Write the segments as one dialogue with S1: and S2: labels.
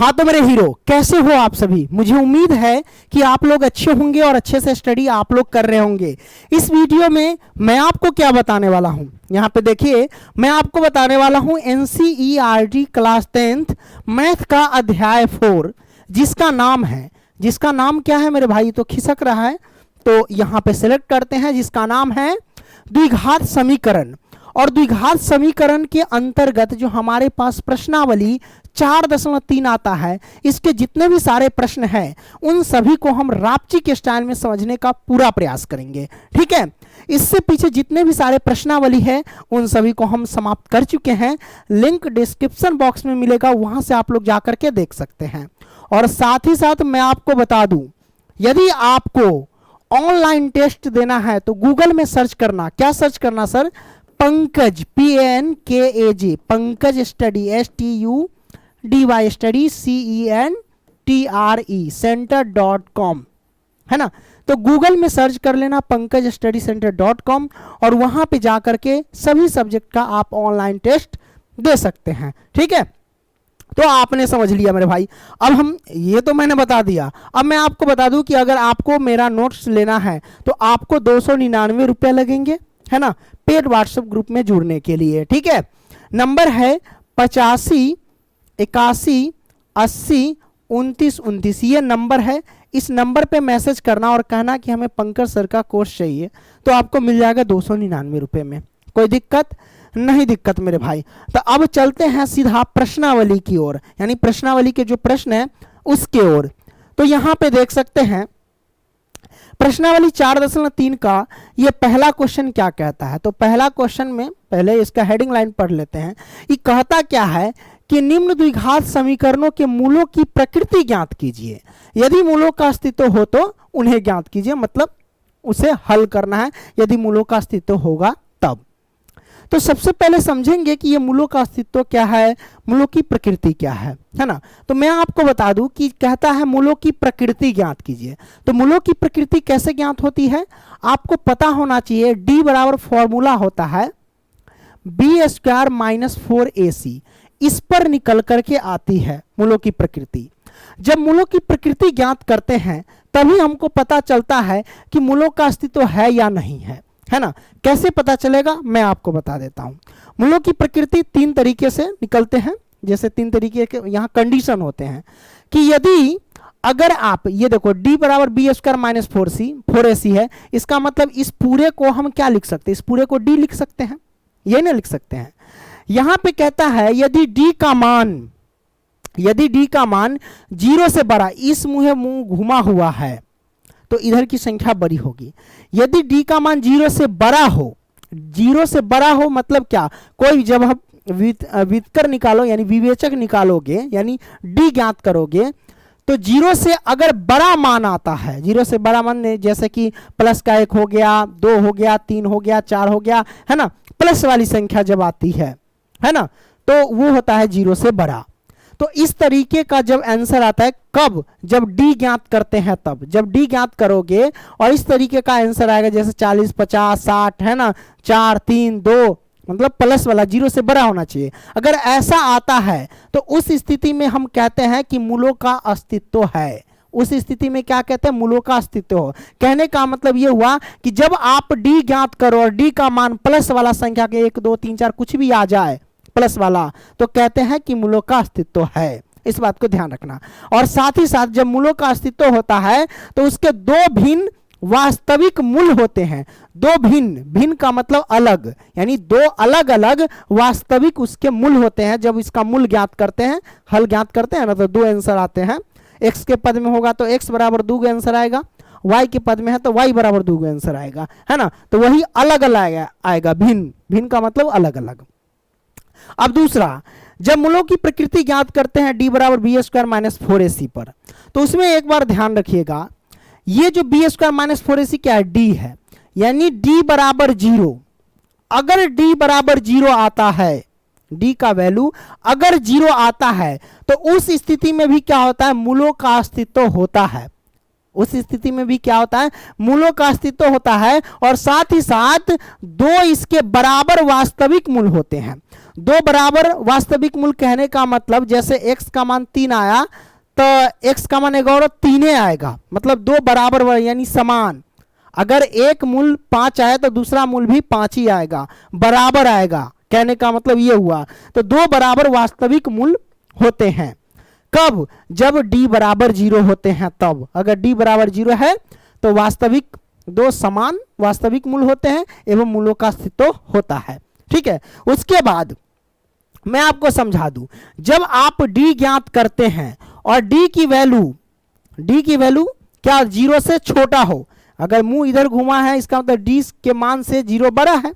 S1: हाँ तो मेरे हीरो, कैसे हो आप सभी। मुझे उम्मीद है कि आप लोग अच्छे होंगे और अच्छे से स्टडी आप लोग कर रहे होंगे। इस वीडियो में मैं आपको क्या बताने वाला हूं, यहाँ पे देखिए, मैं आपको बताने वाला हूं NCERT क्लास 10th मैथ का अध्याय 4, जिसका नाम क्या है मेरे भाई, तो खिसक रहा है, तो यहाँ पे सिलेक्ट करते हैं, जिसका नाम है द्विघात समीकरण। और द्विघात समीकरण के अंतर्गत जो हमारे पास प्रश्नावली 4.3 आता है, इसके जितने भी सारे प्रश्न हैं उन सभी को हम रापची के स्टाइल में समझने का पूरा प्रयास करेंगे। ठीक है, इससे पीछे जितने भी सारे प्रश्नावली है उन सभी को हम समाप्त कर चुके हैं। लिंक डिस्क्रिप्शन बॉक्स में मिलेगा, वहां से आप लोग जाकर के देख सकते हैं। और साथ ही साथ मैं आपको बता दूं, यदि आपको ऑनलाइन टेस्ट देना है तो गूगल में सर्च करना, क्या सर्च करना sir, Pankaj PNKAJ, Pankaj study STUDY study CENTRE center.com है ना। तो गूगल में सर्च कर लेना पंकज स्टडी center.com और वहां पे जाकर के सभी सब्जेक्ट का आप ऑनलाइन टेस्ट दे सकते हैं। ठीक है, तो आपने समझ लिया मेरे भाई। अब हम, ये तो मैंने बता दिया, अब मैं आपको बता दूं कि अगर आपको मेरा नोट्स लेना है तो आपको 299 रुपये लगेंगे, है ना, पेड व्हाट्सएप ग्रुप में जुड़ने के लिए। ठीक है, नंबर है 85 81 80 29 29, ये नंबर है। इस नंबर पे मैसेज करना और कहना कि हमें पंकज सर का कोर्स चाहिए, तो आपको मिल जाएगा 299 रुपये में। कोई दिक्कत नहीं, दिक्कत मेरे भाई। तो अब चलते हैं सीधा प्रश्नावली की ओर, यानी प्रश्नावली के जो प्रश्न है उसके ओर। तो यहां पे देख सकते हैं प्रश्नावली 4.3 का ये पहला क्वेश्चन क्या कहता है। तो पहला क्वेश्चन में पहले इसका हेडिंग लाइन पढ़ लेते हैं। ये कहता क्या है कि निम्न द्विघात समीकरणों के मूलों की प्रकृति ज्ञात कीजिए। यदि मूलों का अस्तित्व हो तो उन्हें ज्ञात कीजिए, मतलब उसे हल करना है यदि मूलों का अस्तित्व होगा तब। तो सबसे पहले समझेंगे कि ये मूलों का अस्तित्व क्या है, मूलों की प्रकृति क्या है ना। तो मैं आपको बता दूं कि कहता है मूलों की प्रकृति ज्ञात कीजिए। तो मूलों की प्रकृति कैसे ज्ञात होती है, आपको पता होना चाहिए। D बराबर फॉर्मूला होता है B² - 4AC, इस पर निकल करके आती है मूलों की प्रकृति। जब मूलों की प्रकृति ज्ञात करते हैं तभी हमको पता चलता है कि मूलों का अस्तित्व है या नहीं है ना। कैसे पता चलेगा मैं आपको बता देता हूं। मूलों की प्रकृति 3 तरीके से निकलते हैं, जैसे 3 तरीके के यहाँ कंडीशन होते हैं कि यदि अगर आप ये देखो D बराबर B² - 4AC है, इसका मतलब इस पूरे को हम क्या लिख सकते हैं, इस पूरे को D लिख सकते हैं, ये ना लिख सकते हैं। यहां पे कहता है यदि D का मान 0 से बड़ा, इस मुंह घुमा हुआ है तो इधर की संख्या बड़ी होगी। यदि D का मान 0 से बड़ा हो, 0 से बड़ा हो मतलब क्या, कोई जब हम व्युत्कर निकालो यानी विवेचक निकालोगे यानी D ज्ञात करोगे, तो 0 से अगर बड़ा मान आता है, 0 से बड़ा मान जैसे कि प्लस का 1 हो गया, 2 हो गया, 3 हो गया, 4 हो गया, है ना, प्लस वाली संख्या जब आती है ना, तो वो होता है 0 से बड़ा। तो इस तरीके का जब आंसर आता है, कब, जब D ज्ञात करते हैं तब, जब D ज्ञात करोगे और इस तरीके का आंसर आएगा जैसे 40 50 60, है ना, 4 3 2, मतलब प्लस वाला 0 से बड़ा होना चाहिए। अगर ऐसा आता है तो उस स्थिति में हम कहते हैं कि मूलों का अस्तित्व है। उस स्थिति में क्या कहते हैं, मूलों का अस्तित्व हो। कहने का मतलब ये हुआ कि जब आप D ज्ञात करो और D का मान प्लस वाला संख्या के 1 2 3 4 कुछ भी आ जाए प्लस वाला, तो कहते हैं कि मूलों का अस्तित्व है। इस बात को ध्यान रखना। और साथ ही साथ जब मूलों का अस्तित्व होता है तो उसके 2 भिन्न वास्तविक मूल होते हैं। 2 भिन्न का मतलब अलग, यानी 2 अलग अलग वास्तविक उसके मूल होते हैं। जब इसका मूल ज्ञात करते हैं, हल ज्ञात करते हैं ना, तो 2 आंसर आते हैं। x के पद में होगा तो x बराबर 2 आंसर आएगा, y के पद में है तो y बराबर 2 आंसर आएगा, है ना। तो वही अलग अलग आएगा, भिन्न का मतलब अलग अलग। अब दूसरा, जब मूलों की प्रकृति ज्ञात करते हैं D बराबर B² - 4AC पर, तो उसमें एक बार ध्यान रखिएगा, ये जो B² - 4AC क्या है, D है, यानी D बराबर 0। अगर D बराबर 0 आता है, D का वैल्यू अगर 0 आता है तो उस स्थिति में भी क्या होता है, मूलों का अस्तित्व होता है। उस स्थिति में भी क्या होता है, मूलों का अस्तित्व होता है। और साथ ही साथ 2 इसके बराबर वास्तविक मूल होते हैं। दो बराबर वास्तविक मूल कहने का मतलब जैसे x का मान 3 आया तो x का मान और 3 आएगा, मतलब दो बराबर यानी समान। अगर एक मूल 5 आया तो दूसरा मूल भी 5 ही आएगा, बराबर आएगा, कहने का मतलब ये हुआ। तो दो बराबर वास्तविक मूल होते हैं। कब? जब d बराबर 0 होते हैं तब। अगर d बराबर 0 है तो वास्तविक दो समान वास्तविक मूल होते हैं एवं मूलों का अस्तित्व होता है। ठीक है, उसके बाद मैं आपको समझा दूं, जब आप d ज्ञात करते हैं और d की वैल्यू क्या 0 से छोटा हो, अगर मुंह इधर घुमा है इसका मतलब d के मान से 0 बड़ा है,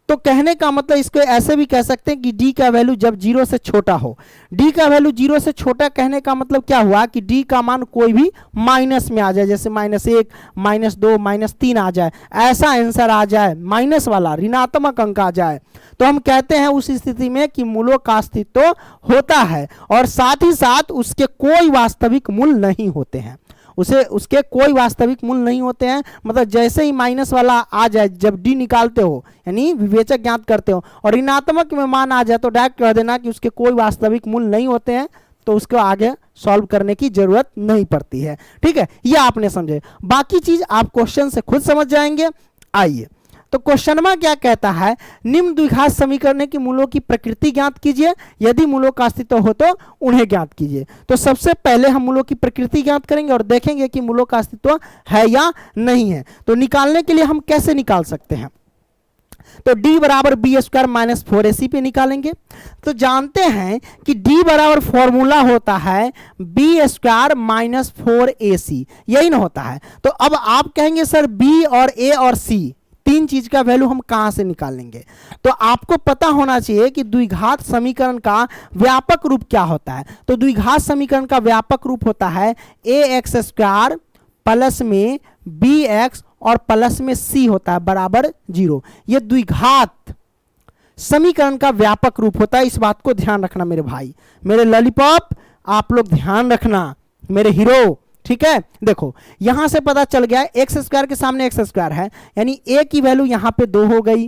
S1: तो कहने का मतलब इसको ऐसे भी कह सकते हैं कि d का वैल्यू जब 0 से छोटा हो। d का वैल्यू 0 से छोटा कहने का मतलब क्या हुआ कि d का मान कोई भी माइनस में आ जाए, जैसे -1, -2, -3 आ जाए, ऐसा आंसर आ जाए, माइनस वाला ऋणात्मक अंक आ जाए, तो हम कहते हैं उस स्थिति में कि मूलों का अस्तित्व होता है और साथ ही साथ उसके कोई वास्तविक मूल नहीं होते हैं। उसके कोई वास्तविक मूल नहीं होते हैं, मतलब जैसे ही माइनस वाला आ जाए, जब d निकालते हो यानी विवेचक ज्ञात करते हो और ऋणात्मक में मान आ जाए तो डायरेक्ट कह देना कि उसके कोई वास्तविक मूल नहीं होते हैं, तो उसको आगे सॉल्व करने की जरूरत नहीं पड़ती है। ठीक है, ये आपने समझे। बाकी चीज आप क्वेश्चन से खुद समझ जाएंगे। आइए, तो क्वेश्चन में क्या कहता है, निम्न द्विघात समीकरण की मूलों की प्रकृति ज्ञात कीजिए, यदि मूलों का अस्तित्व हो तो उन्हें ज्ञात कीजिए। तो सबसे पहले हम मूलों की प्रकृति ज्ञात करेंगे और देखेंगे कि मूलों का अस्तित्व है या नहीं है। तो निकालने के लिए हम कैसे निकाल सकते हैं, तो d बराबर बी स्क्वायर माइनस 4ac पे निकालेंगे। तो जानते हैं कि d बराबर फॉर्मूला होता है बी स्क्वायर माइनस 4ac, यही ना होता है। तो अब आप कहेंगे सर b और a और c तीन चीज का वैल्यू हम कहां से निकालेंगे, तो आपको पता होना चाहिए कि द्विघात समीकरण का व्यापक रूप क्या होता है। तो द्विघात समीकरण का व्यापक रूप होता है ax स्क्वायर प्लस में bx और प्लस में c होता है बराबर 0। यह द्विघात समीकरण का व्यापक रूप होता है। इस बात को ध्यान रखना मेरे भाई, मेरे लॉलीपॉप, आप लोग ध्यान रखना, मेरे हीरो। ठीक है, देखो यहां से पता चल गया एक्स स्क्वायर के सामने एक्स स्क्वायर है, यानी a की वैल्यू यहां पे 2 हो गई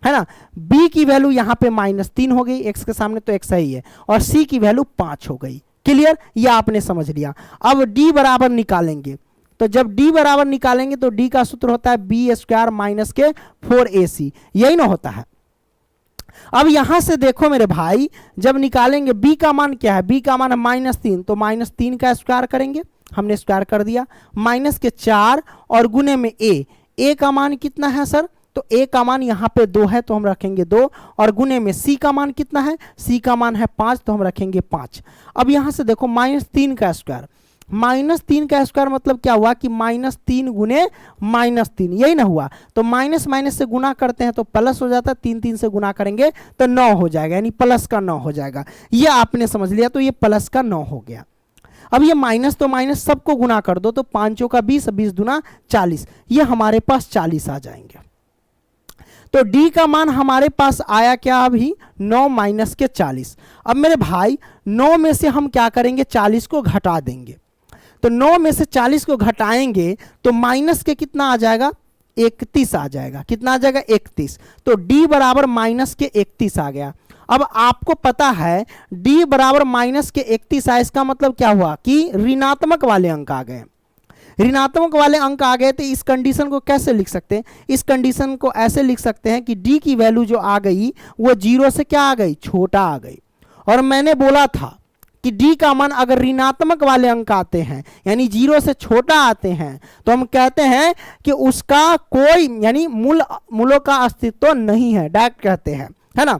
S1: है ना, b की वैल्यू यहां पे -3 हो गई, x के सामने तो x ही है, और c की वैल्यू 5 हो गई। क्लियर, ये आपने समझ लिया। अब d बराबर निकालेंगे, तो जब d बराबर निकालेंगे तो d का सूत्र होता है बी स्क्वायर माइनस के 4ac, यही ना होता है। अब यहां से देखो मेरे भाई, जब निकालेंगे b का मान क्या है, b का मान है -3, तो -3 का स्क्वायर करेंगे, हमने स्क्वायर कर दिया, माइनस के 4 और गुने में a का मान कितना है सर, तो a का मान यहाँ पे 2 है तो हम रखेंगे 2, और गुने में c का मान कितना है, c का मान है 5 तो हम रखेंगे 5। अब यहाँ से देखो -3 का स्क्वायर, -3 का स्क्वायर मतलब क्या हुआ कि -3 गुने -3, यही ना हुआ। तो माइनस माइनस से गुना करते हैं तो प्लस हो जाता है, 3 से गुना करेंगे तो 9 हो जाएगा, यानी प्लस का 9 हो जाएगा। ये आपने समझ लिया, तो ये प्लस का 9 हो गया। अब ये माइनस तो माइनस सबको गुना कर दो, तो 5 का 20, 20 दूना 40, ये हमारे पास 40 आ जाएंगे। तो d का मान हमारे पास आया क्या, अभी 9 माइनस के 40। अब मेरे भाई 9 में से हम क्या करेंगे, 40 को घटा देंगे। तो 9 में से 40 को घटाएंगे तो माइनस के कितना आ जाएगा, 31 आ जाएगा। कितना आ जाएगा, 31। तो d बराबर माइनस के 31 आ गया। अब आपको पता है d बराबर माइनस के 31 आया, इसका मतलब क्या हुआ कि ऋणात्मक वाले अंक आ गए। ऋणात्मक वाले अंक आ गए तो इस कंडीशन को कैसे लिख सकते हैं, इस कंडीशन को ऐसे लिख सकते हैं कि d की वैल्यू जो आ गई वो 0 से क्या आ गई, छोटा आ गई। और मैंने बोला था कि d का मान अगर ऋणात्मक वाले अंक आते हैं यानी 0 से छोटा आते हैं तो हम कहते हैं कि उसका कोई यानी मूलों का अस्तित्व नहीं है, डायरेक्ट कहते हैं, है ना।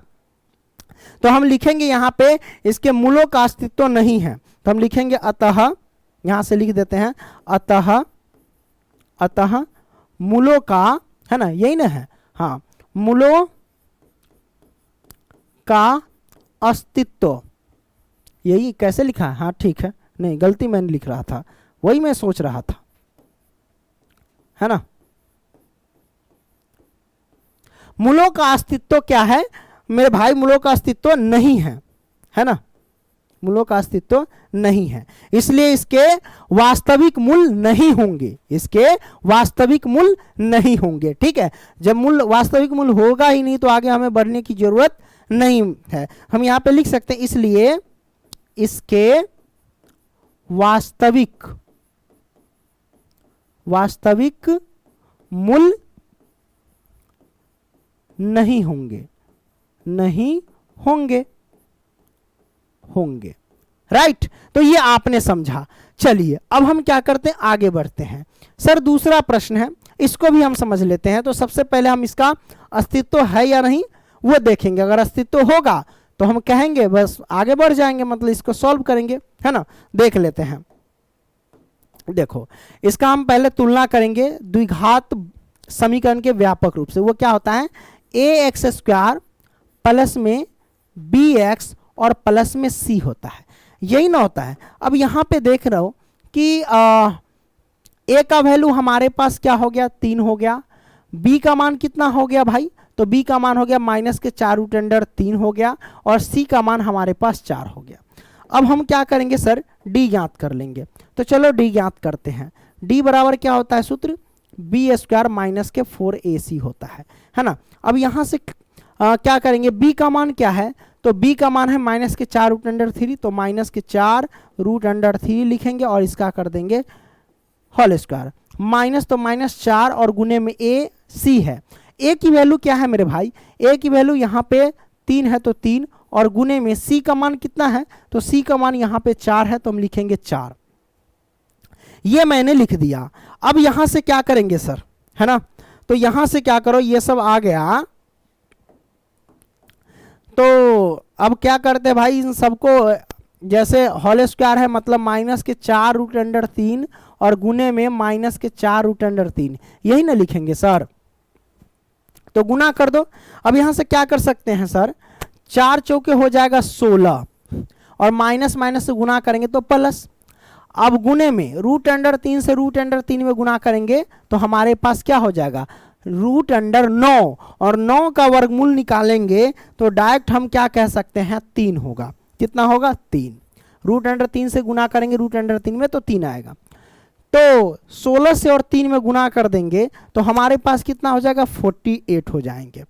S1: तो हम लिखेंगे यहाँ पे इसके मूलों का अस्तित्व नहीं है, तो हम लिखेंगे अतः, यहां से लिख देते हैं अतः मूलों का, है ना, यही ना है, हाँ, मूलों का अस्तित्व, यही कैसे लिखा है, हाँ ठीक है, नहीं गलती मैंने लिख रहा था, वही मैं सोच रहा था, है ना। मूलों का अस्तित्व क्या है मेरे भाई, मूलों का अस्तित्व नहीं है ना, मूलों का अस्तित्व नहीं है, इसलिए इसके वास्तविक मूल नहीं होंगे, इसके वास्तविक मूल नहीं होंगे। ठीक है, जब मूल वास्तविक मूल होगा ही नहीं तो आगे हमें बढ़ने की जरूरत नहीं है। हम यहाँ पे लिख सकते हैं इसलिए इसके वास्तविक मूल नहीं होंगे। राइट, तो ये आपने समझा। चलिए अब हम क्या करते हैं, आगे बढ़ते हैं। सर दूसरा प्रश्न है, इसको भी हम समझ लेते हैं। तो सबसे पहले हम इसका अस्तित्व है या नहीं वो देखेंगे। अगर अस्तित्व होगा तो हम कहेंगे बस आगे बढ़ जाएंगे, मतलब इसको सॉल्व करेंगे, है ना। देख लेते हैं। देखो इसका हम पहले तुलना करेंगे द्विघात समीकरण के व्यापक रूप से। वो क्या होता है, ax स्क्वायर प्लस में bx और प्लस में c होता है, यही ना होता है। अब यहाँ पे देख रहे हो कि a का वैल्यू हमारे पास क्या हो गया, 3 हो गया। b का मान कितना हो गया भाई, तो b का मान हो गया -4√3 हो गया, और c का मान हमारे पास 4 हो गया। अब हम क्या करेंगे सर, d ज्ञात कर लेंगे। तो चलो d ज्ञात करते हैं। d बराबर क्या होता है सूत्र, b स्क्वायर माइनस के 4ac होता है ना। अब यहाँ से क्या करेंगे, b का मान क्या है, तो b का मान है -4√3, तो -4√3 लिखेंगे और इसका कर देंगे होल स्क्वायर। माइनस तो -4 और गुने में a c है। a की वैल्यू क्या है मेरे भाई, a की वैल्यू यहाँ पे 3 है तो 3, और गुने में c का मान कितना है, तो c का मान यहाँ पे 4 है, तो हम लिखेंगे 4। ये मैंने लिख दिया। अब यहां से क्या करेंगे सर, है ना। तो यहां से क्या करो, ये सब आ गया। तो अब क्या करते हैं भाई, इन सबको जैसे होल स्क्वायर है मतलब -4√3 और गुने में -4√3, यही ना लिखेंगे सर। तो गुना कर दो। अब यहां से क्या कर सकते हैं सर, 4 चौके हो जाएगा 16, और माइनस माइनस से गुना करेंगे तो प्लस। अब गुने में √3 से √3 में गुना करेंगे तो हमारे पास क्या हो जाएगा, √9, और 9 का वर्गमूल निकालेंगे तो डायरेक्ट हम क्या कह सकते हैं, 3 होगा। कितना होगा, 3। √3 से गुना करेंगे √3 में तो 3 आएगा। तो 16 से और 3 में गुना कर देंगे तो हमारे पास कितना हो जाएगा, 48 हो जाएंगे,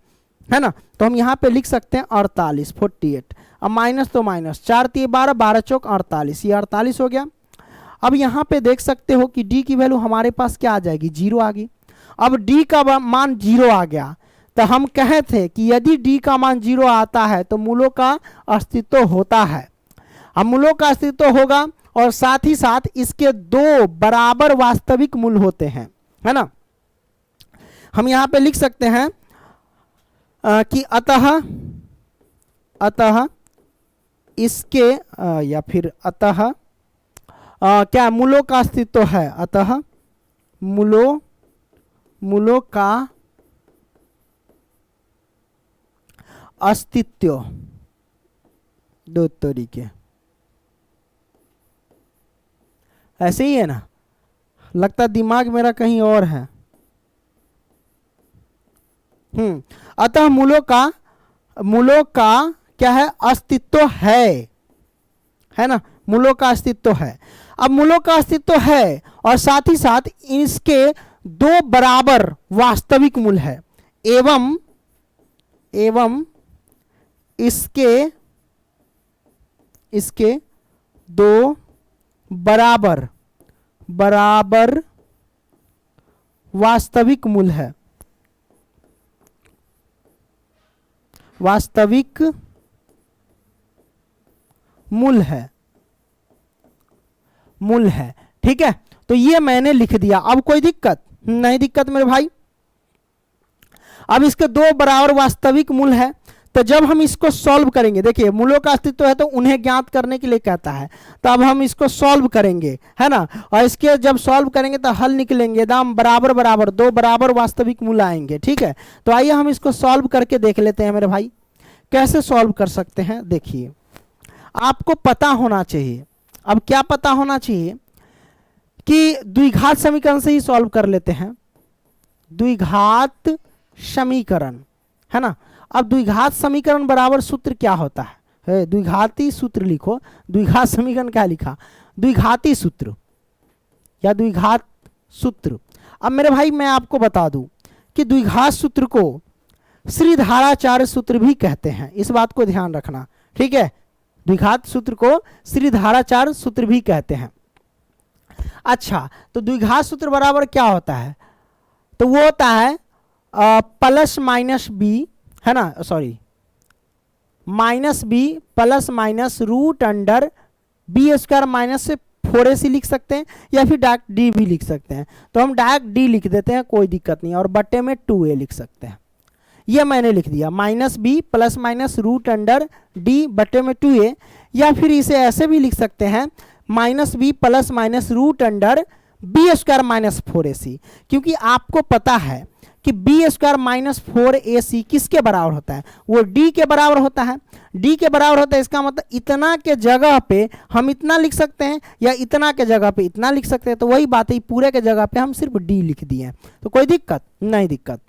S1: है ना। तो हम यहाँ पे लिख सकते हैं 48, 48। अब माइनस तो माइनस, 4 3 12, 12 चौक 48, ये 48 हो गया। अब यहाँ पे देख सकते हो कि d की वैल्यू हमारे पास क्या आ जाएगी, 0 आ गई। अब d का मान 0 आ गया, तो हम कहे थे कि यदि d का मान 0 आता है तो मूलों का अस्तित्व होता है। अब मूलों का अस्तित्व होगा और साथ ही साथ इसके 2 बराबर वास्तविक मूल होते हैं, है ना। हम यहाँ पे लिख सकते हैं कि अतः इसके या फिर अतः क्या मूलों का अस्तित्व है, अतः मूलों का अस्तित्व, 2 तरीके ऐसे ही है ना, लगता दिमाग मेरा कहीं और है। अतः मूलों का क्या है, अस्तित्व है ना, मूलों का अस्तित्व है। अब मूलों का अस्तित्व है और साथ ही साथ इसके 2 बराबर वास्तविक मूल है, एवं इसके 2 बराबर वास्तविक मूल है, वास्तविक मूल है। ठीक है, तो ये मैंने लिख दिया। अब कोई दिक्कत नहीं, दिक्कत मेरे भाई। अब इसके 2 बराबर वास्तविक मूल है, तो जब हम इसको सॉल्व करेंगे, देखिए मूलों का अस्तित्व है तो उन्हें ज्ञात करने के लिए कहता है, तो अब हम इसको सॉल्व करेंगे, है ना। और इसके जब सॉल्व करेंगे तो हल निकलेंगे, दाम बराबर 2 बराबर वास्तविक मूल आएंगे। ठीक है, तो आइए हम इसको सॉल्व करके देख लेते हैं मेरे भाई, कैसे सॉल्व कर सकते हैं। देखिए आपको पता होना चाहिए, अब क्या पता होना चाहिए कि द्विघात समीकरण से ही सॉल्व कर लेते हैं, द्विघात समीकरण, है ना। अब द्विघात समीकरण बराबर सूत्र क्या होता है, द्विघाती सूत्र लिखो। द्विघात समीकरण क्या लिखा, द्विघाती सूत्र या द्विघात सूत्र। अब मेरे भाई मैं आपको बता दूं कि द्विघात सूत्र को श्रीधाराचार्य सूत्र भी कहते हैं, इस बात को ध्यान रखना, ठीक है। द्विघात सूत्र को श्रीधाराचार्य सूत्र भी कहते हैं। अच्छा, तो द्विघात सूत्र बराबर क्या होता है? तो वो होता है प्लस माइनस बी, है ना, sorry, minus B plus minus root under B square minus से 4ac लिख सकते हैं, या फिर डायरेक्ट डी भी लिख सकते हैं। तो हम डायरेक्ट डी लिख देते हैं, कोई दिक्कत नहीं, और बट्टे में 2a लिख सकते हैं। ये मैंने लिख दिया, minus B plus minus root under d बट्टे में 2a, या फिर इसे ऐसे भी लिख सकते हैं, minus B plus minus root under B square minus 4ac, क्योंकि आपको पता है कि बी स्क्वायर माइनस 4ac किसके बराबर होता है? वो डी के बराबर होता है। डी के बराबर होता है, इसका मतलब इतना के जगह पे हम इतना लिख सकते हैं, या इतना के जगह पे इतना लिख सकते हैं। तो वही बात है, पूरे के जगह पे हम सिर्फ डी लिख दिए हैं, तो कोई दिक्कत नहीं, दिक्कत।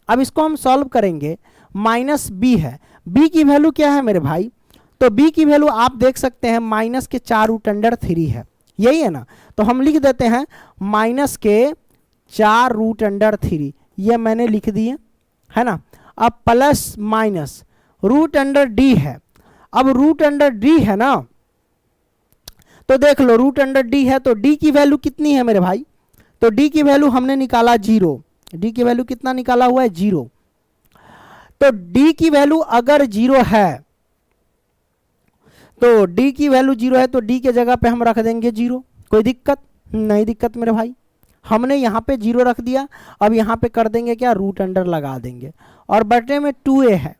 S1: अब इसको हम सॉल्व करेंगे, माइनस बी है, बी की वैल्यू क्या है मेरे भाई? तो बी की वैल्यू आप देख सकते हैं माइनस के 4 रूट अंडर 3 है, यही है ना। तो हम लिख देते हैं माइनस के 4 रूट अंडर 3, ये मैंने लिख दिए, है ना। अब plus minus root under d है, अब रूट अंडर डी है ना, तो देख लो रूट अंडर डी है, तो डी की वैल्यू कितनी है मेरे भाई? तो डी की वैल्यू हमने निकाला 0, डी की वैल्यू कितना निकाला हुआ है? 0। तो डी की वैल्यू अगर 0 है, तो डी की वैल्यू 0 है, तो डी के जगह पे हम रख देंगे 0, कोई दिक्कत नहीं, दिक्कत मेरे भाई। हमने यहाँ पे 0 रख दिया, अब यहाँ पे कर देंगे क्या? रूट अंडर लगा देंगे, और बटे में 2a है,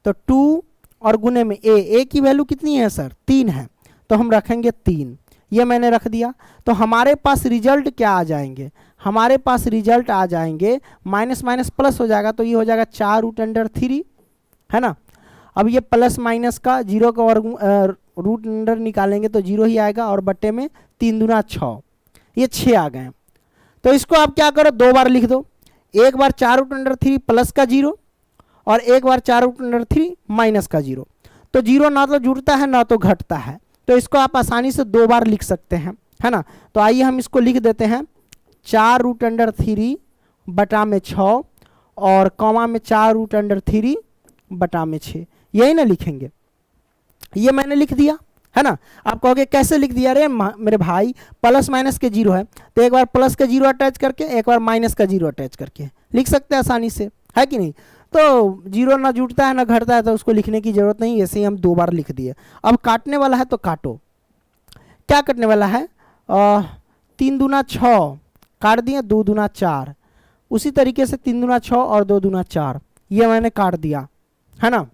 S1: तो 2 और गुने में a की वैल्यू कितनी है सर? 3 है, तो हम रखेंगे 3, ये मैंने रख दिया। तो हमारे पास रिजल्ट क्या आ जाएंगे? हमारे पास रिजल्ट आ जाएंगे माइनस माइनस प्लस हो जाएगा, तो ये हो जाएगा 4 रूट अंडर 3, है ना। अब ये प्लस माइनस का 0 का वर्ग रूट अंडर निकालेंगे तो 0 ही आएगा, और बट्टे में 3 दूना 6, ये 6 आ गए। तो इसको आप क्या करो, 2 बार लिख दो, एक बार 4 रूट अंडर 3 प्लस का 0, और एक बार 4 रूट अंडर 3 माइनस का 0। तो 0 ना तो जुड़ता है ना तो घटता है, तो इसको आप आसानी से 2 बार लिख सकते हैं, है ना। तो आइए हम इसको लिख देते हैं, 4 रूट अंडर 3 बटा में 6, और कॉमा में 4 रूट अंडर 3 बटा में 6, यही ना लिखेंगे। ये मैंने लिख दिया, है ना। आप कहोगे कैसे लिख दिया? अरे मेरे भाई प्लस माइनस के 0 है, तो एक बार प्लस का 0 अटैच करके, एक बार माइनस का 0 अटैच करके लिख सकते हैं आसानी से, है कि नहीं। तो 0 ना जुड़ता है ना घटता है, तो उसको लिखने की जरूरत नहीं, ऐसे ही हम 2 बार लिख दिए। अब काटने वाला है तो काटो, क्या कटने वाला है? 3 दूना 6 काट दिए, 2 दूना 4, उसी तरीके से 3 दूना 6 और 2 दूना 4, ये मैंने काट दिया, है ना।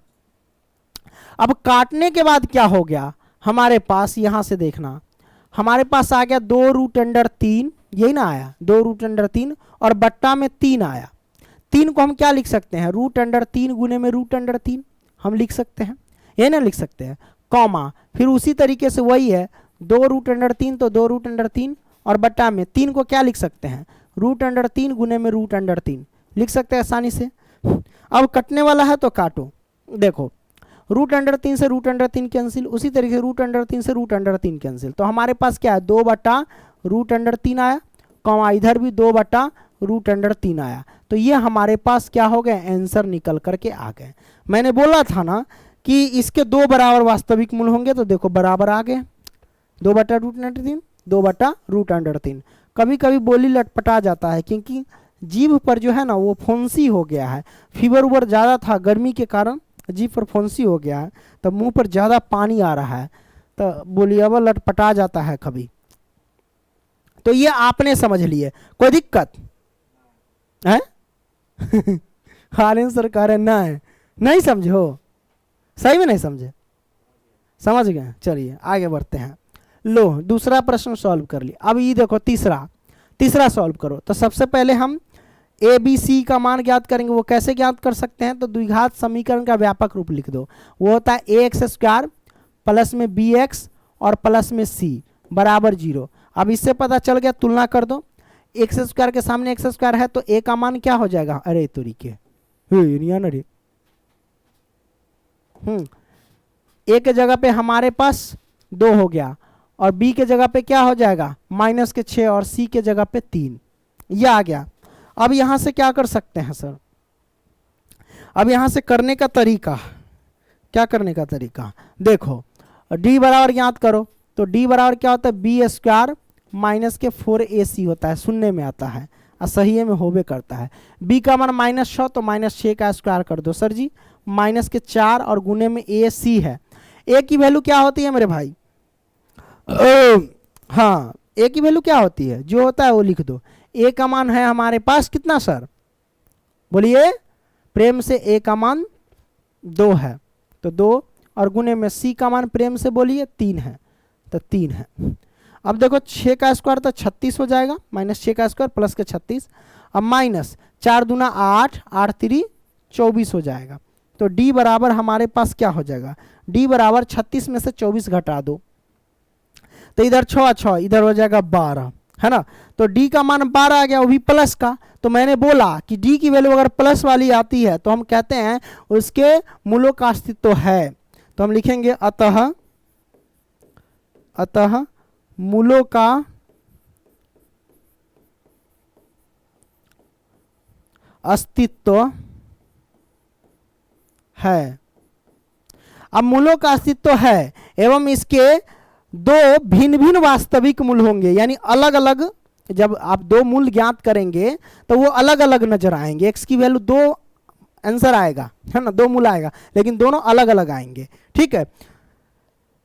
S1: अब काटने के बाद क्या हो गया हमारे पास? यहां से देखना, हमारे पास आ गया 2 रूट अंडर 3, यही ना आया, 2 रूट अंडर 3, और बट्टा में 3 आया। 3 को हम क्या लिख सकते हैं? रूट अंडर 3 गुने में रूट अंडर 3 हम लिख सकते हैं, ये ना लिख सकते हैं, कॉमा, फिर उसी तरीके से वही है, 2 रूट अंडर 3 तो 2 रूट अंडर 3, और बट्टा में 3 को क्या लिख सकते हैं? रूट अंडर 3 गुने में रूट अंडर 3 लिख सकते हैं आसानी से। अब कटने वाला है तो काटो, देखो रूट अंडर 3 से रूट अंडर 3 कैंसिल, उसी तरीके से रूट अंडर 3 से रूट अंडर 3 कैंसिल, तो हमारे पास क्या है? 2 बटा रूट अंडर 3 आया, कॉमा इधर भी 2 बटा रूट अंडर 3 आया। तो ये हमारे पास क्या हो गए? आंसर निकल करके आ गए। मैंने बोला था ना कि इसके 2 बराबर वास्तविक मूल होंगे, तो देखो बराबर आ गए, 2 बटा रूट अंडर 3, 2 बटा रूट अंडर 3। कभी कभी बोली लटपटा जाता है, क्योंकि जीभ पर जो है ना वो फुंसी हो गया है, फीवर उबर ज़्यादा था, गर्मी के कारण जीभ पर फुंसी हो गया है, तो मुंह पर ज़्यादा पानी आ रहा है, तो बोलिएगा लटपटा जाता है कभी। तो ये आपने समझ लिए, कोई दिक्कत है? हालिन सरकार ना है, नहीं समझो, सही में नहीं समझे, समझ गए? चलिए आगे बढ़ते हैं। लो दूसरा प्रश्न सॉल्व कर लिया। अब ये देखो तीसरा सॉल्व करो। तो सबसे पहले हम ए बी सी का मान ज्ञात करेंगे। वो कैसे ज्ञात कर सकते हैं? तो द्विघात समीकरण का व्यापक रूप लिख दो। वो होता है ए एक्स स्क्वायर प्लस में बी एक्स और प्लस में सी बराबर 0। अब इससे पता चल गया, तुलना कर दो, एक्स स्क्वायर के सामने एक्स स्क्वायर है, तो ए का मान क्या हो जाएगा? अरे तरीके अरे ए के जगह पे हमारे पास 2 हो गया, और बी के जगह पे क्या हो जाएगा? माइनस के 6, और सी के जगह पे 3, ये आ गया। अब यहां से क्या कर सकते हैं सर? अब यहाँ से करने का तरीका, क्या करने का तरीका, देखो d बराबर ज्ञात करो, तो d बराबर क्या होता है, बी स्क्वायर माइनस के 4ac होता है, शून्य में आता है और सही में होबे करता है। b का मान -6 तो -6 का स्क्वायर कर दो सर जी, माइनस के 4 और गुने में ac है। a की वैल्यू क्या होती है मेरे भाई, हाँ a की वैल्यू क्या होती है, जो होता है वो लिख दो। a का मान है हमारे पास कितना सर, बोलिए प्रेम से, a का मान 2 है तो 2 और गुने में c का मान प्रेम से बोलिए 3 है तो 3 है। अब देखो 6 का स्क्वायर तो 36 हो जाएगा, -6 का स्क्वायर प्लस के 36, अब माइनस 4 दूना 8, 8 3 24 हो जाएगा। तो d बराबर हमारे पास क्या हो जाएगा, d बराबर 36 में से 24 घटा दो तो इधर 6 6 इधर हो जाएगा 12, है ना। तो d का मान 12 आ गया, वो भी प्लस का। तो मैंने बोला कि d की वैल्यू अगर प्लस वाली आती है तो हम कहते हैं उसके मूलों का अस्तित्व है। तो हम लिखेंगे अतः मूलों का अस्तित्व है। अब मूलों का अस्तित्व है एवं इसके दो भिन्न भिन्न वास्तविक मूल होंगे, यानी अलग अलग, जब आप दो मूल ज्ञात करेंगे तो वो अलग अलग नजर आएंगे। x की वैल्यू 2 आंसर आएगा, है ना, 2 मूल आएगा लेकिन दोनों अलग अलग आएंगे, ठीक है।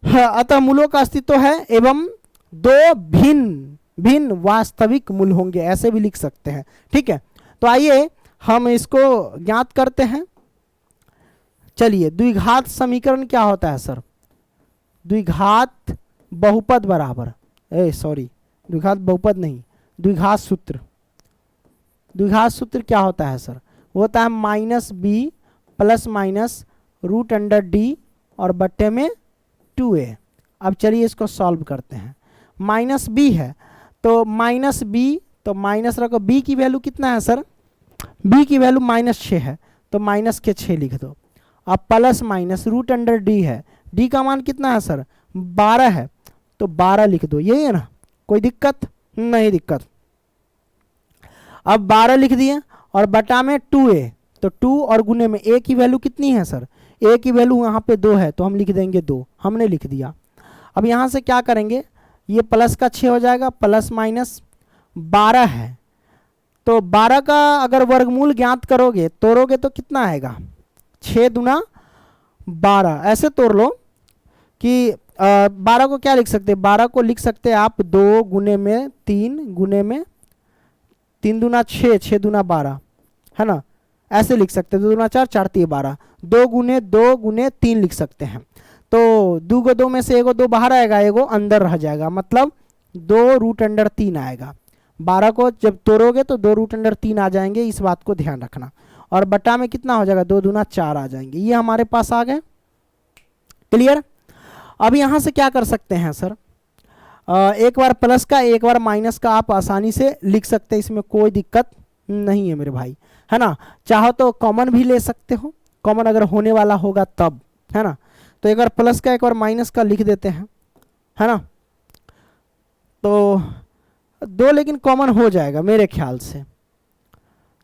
S1: अतः मूलों का अस्तित्व है एवं 2 भिन्न भिन्न वास्तविक मूल होंगे, ऐसे भी लिख सकते हैं, ठीक है। तो आइए हम इसको ज्ञात करते हैं। चलिए, द्विघात समीकरण क्या होता है सर, द्विघात बहुपद बराबर, द्विघात बहुपद नहीं, द्विघात सूत्र। द्विघात सूत्र क्या होता है सर, वो होता है -b प्लस माइनस √d और बट्टे में 2a। अब चलिए इसको सॉल्व करते हैं। -b है तो -b, तो माइनस रखो, b की वैल्यू कितना है सर, b की वैल्यू -6 है तो -6 लिख दो। अब प्लस माइनस √d है, d का मान कितना है सर, 12 है तो 12 लिख दो, यही है ना, कोई दिक्कत नहीं, दिक्कत। अब 12 लिख दिए और बटा में 2a, तो 2 और गुने में a की वैल्यू कितनी है सर, a की वैल्यू यहाँ पे 2 है तो हम लिख देंगे 2, हमने लिख दिया। अब यहाँ से क्या करेंगे, ये प्लस का 6 हो जाएगा, प्लस माइनस 12 है तो 12 का अगर वर्गमूल ज्ञात करोगे, तोड़ोगे तो कितना आएगा, 6 दूना 12, ऐसे तोड़ लो कि 12 को क्या लिख सकते हैं, 12 को लिख सकते हैं आप 2 गुने में 3 गुने में 3 दूना 6, 6 दूना 12, है ना, ऐसे लिख सकते हैं। 2 दूना 4, 4 3 12, 2 गुने 3 लिख सकते हैं। तो 2 को 2 में से 1 2 बाहर आएगा, 1 अंदर रह जाएगा, मतलब 2√3 आएगा। 12 को जब तोड़ोगे तो 2√3 आ जाएंगे, इस बात को ध्यान रखना। और बटा में कितना हो जाएगा, 2 दूना 4 आ जाएंगे, ये हमारे पास आ गए, क्लियर। अब यहाँ से क्या कर सकते हैं सर, एक बार प्लस का एक बार माइनस का आप आसानी से लिख सकते हैं, इसमें कोई दिक्कत नहीं है मेरे भाई, है ना। चाहो तो कॉमन भी ले सकते हो, कॉमन अगर होने वाला होगा तब, है ना। तो एक बार प्लस का एक बार माइनस का लिख देते हैं, है ना। तो 2 लेकिन कॉमन हो जाएगा मेरे ख्याल से,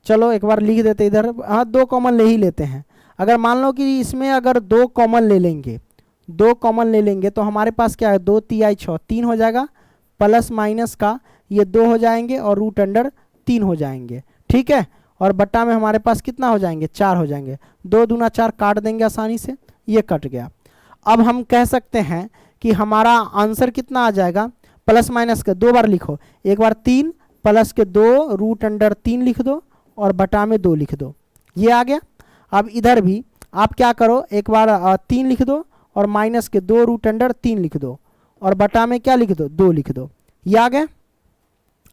S1: चलो एक बार लिख देते इधर, हाँ 2 कॉमन ले ही लेते हैं। अगर मान लो कि इसमें अगर 2 कॉमन ले लेंगे, 2 कॉमन ले लेंगे तो हमारे पास क्या है, 2 3 6 3 हो जाएगा, प्लस माइनस का ये 2 हो जाएंगे और √3 हो जाएंगे, ठीक है। और बट्टा में हमारे पास कितना हो जाएंगे, 4 हो जाएंगे, 2 दूना 4 काट देंगे आसानी से, ये कट गया। अब हम कह सकते हैं कि हमारा आंसर कितना आ जाएगा, प्लस माइनस के 2 बार लिखो, एक बार 3 प्लस के 2 √3 लिख दो और बटा में 2 लिख दो, ये आ गया। अब इधर भी आप क्या करो, एक बार 3 लिख दो और माइनस के 2√3 लिख दो और बटा में क्या लिख दो, 2 लिख दो, ये आ गया।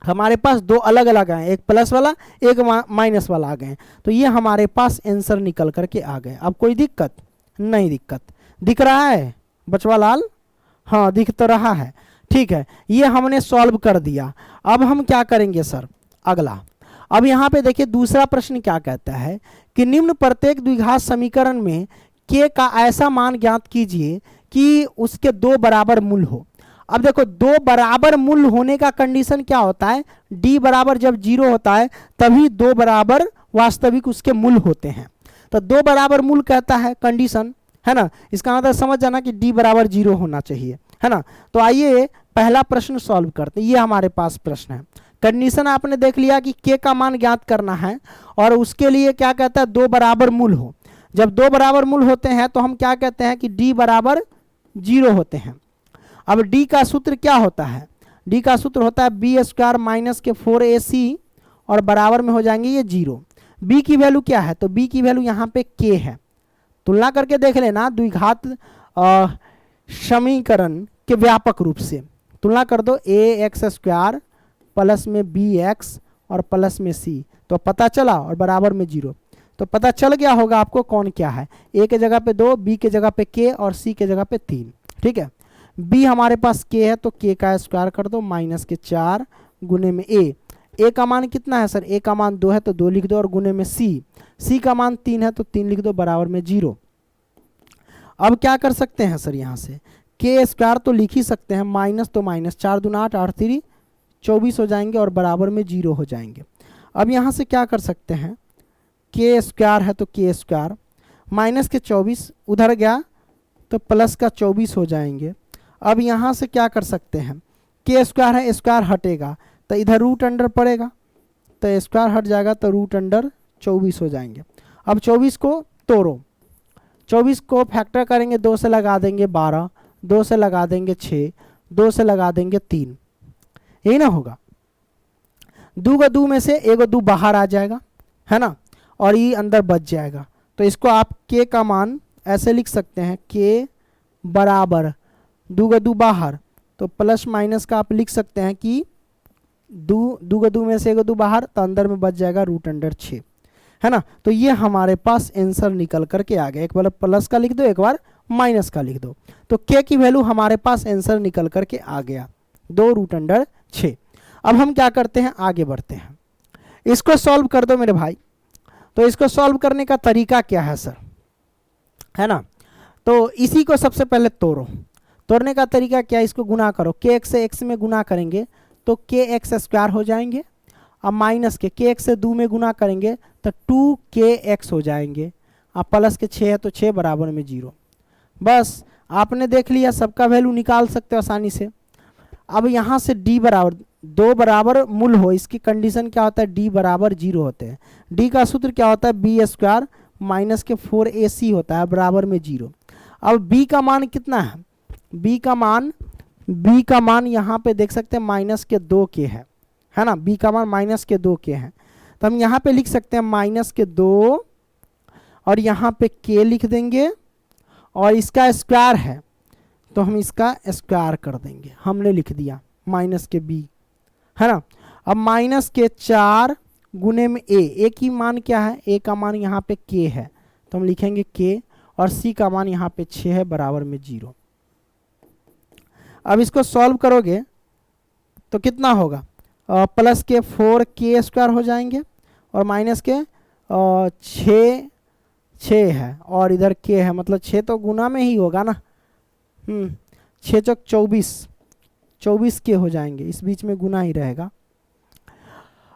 S1: हमारे पास 2 अलग अलग आए, एक प्लस वाला एक माइनस वाला आ गए, तो ये हमारे पास आंसर निकल करके आ गए। अब कोई दिक्कत नहीं, दिक्कत दिख रहा है बचवा लाल, हाँ दिख तो रहा है, ठीक है। ये हमने सॉल्व कर दिया। अब हम क्या करेंगे सर, अगला, अब यहाँ पे देखिए दूसरा प्रश्न क्या कहता है कि निम्न प्रत्येक द्विघात समीकरण में k का ऐसा मान ज्ञात कीजिए कि उसके 2 बराबर मूल हो। अब देखो 2 बराबर मूल होने का कंडीशन क्या होता है, d बराबर जब 0 होता है तभी 2 बराबर वास्तविक उसके मूल होते हैं। तो 2 बराबर मूल कहता है कंडीशन, है ना। इसका मतलब समझ जाना कि d बराबर 0 होना चाहिए, है ना। तो आइए पहला प्रश्न सॉल्व करते हैं। ये हमारे पास प्रश्न है, कंडीशन आपने देख लिया कि k का मान ज्ञात करना है और उसके लिए क्या कहता है 2 बराबर मूल हो। जब 2 बराबर मूल होते हैं तो हम क्या कहते हैं कि d बराबर 0 होते हैं। अब d का सूत्र क्या होता है, d का सूत्र होता है b² माइनस के 4ac और बराबर में हो जाएंगे ये 0। b की वैल्यू क्या है, तो b की वैल्यू यहाँ पे k है। तुलना करके देख लेना द्विघात समीकरण के व्यापक रूप से तुलना कर दो, ax² प्लस में bx और प्लस में c, तो पता चला और बराबर में 0। तो पता चल गया होगा आपको कौन क्या है, a के जगह पे 2, b के जगह पे k और c के जगह पे 3। ठीक है, b हमारे पास k है तो k का स्क्वायर कर दो माइनस के 4 गुने में a का मान कितना है सर, a का मान 2 है तो 2 लिख दो और गुने में c का मान 3 है तो 3 लिख दो बराबर में 0। अब क्या कर सकते हैं सर, यहाँ से k² तो लिख ही सकते हैं, माइनस तो माइनस, 4 दूना 8, 8 3 24 हो जाएंगे और बराबर में 0 हो जाएंगे। अब यहाँ से क्या कर सकते हैं, k² है तो k² माइनस के 24 उधर गया तो प्लस का 24 हो जाएंगे। अब यहाँ से क्या कर सकते हैं, k² है, स्क्वायर हटेगा तो इधर रूट अंडर पड़ेगा तो स्क्वायर हट जाएगा तो रूट अंडर 24 हो जाएंगे। अब 24 को तोड़ो, 24 को फैक्टर करेंगे, 2 से लगा देंगे 12, 2 से लगा देंगे 6, 2 से लगा देंगे 3, यही ना होगा। 2 का 2 में से 1 2 बाहर आ जाएगा, है ना, और ये अंदर बच जाएगा। तो इसको आप k का मान ऐसे लिख सकते हैं, k बराबर 2 का 2 बाहर तो प्लस माइनस का आप लिख सकते हैं कि 2 का 2 में से 1 2 बाहर तो अंदर में बच जाएगा रूट अंडर 6, है ना। तो ये हमारे पास आंसर निकल करके आ गया। एक बार प्लस का लिख दो, एक बार माइनस का लिख दो, तो k की वैल्यू हमारे पास आंसर निकल करके आ गया 2 रूट अंडर 6। अब हम क्या करते हैं, आगे बढ़ते हैं, इसको सॉल्व कर दो मेरे भाई। तो इसको सॉल्व करने का तरीका क्या है सर, है ना। तो इसी को सबसे पहले तोड़ो, तोड़ने का तरीका क्या है, इसको गुना करो, kx से x में गुना करेंगे तो kx² हो जाएंगे। अब माइनस के kx से 2 में गुना करेंगे तो 2kx हो जाएंगे। अब प्लस के 6 है तो 6 बराबर में 0। बस आपने देख लिया, सबका वैल्यू निकाल सकते हो आसानी से। अब यहाँ से d बराबर 2 बराबर मूल हो, इसकी कंडीशन क्या होता है, d बराबर 0 होते हैं। d का सूत्र क्या होता है, b² माइनस के 4ac होता है बराबर में 0। अब b का मान कितना है, b का मान यहाँ पे देख सकते हैं माइनस के 2k है ना, b का मान माइनस के 2k है। तो हम यहाँ पे लिख सकते हैं माइनस के 2 और यहाँ पे k लिख देंगे और इसका स्क्वायर है तो हम इसका स्क्वायर कर देंगे, हमने लिख दिया माइनस के b, है ना। अब माइनस के 4 गुने में a की मान क्या है, a का मान यहाँ पे k है तो हम लिखेंगे k और c का मान यहाँ पे 6 है बराबर में 0। अब इसको सॉल्व करोगे तो कितना होगा, प्लस के 4k² हो जाएंगे और माइनस के 6 है और इधर k है, मतलब 6 तो गुना में ही होगा ना, 6 चौक 24 के हो जाएंगे, इस बीच में गुना ही रहेगा।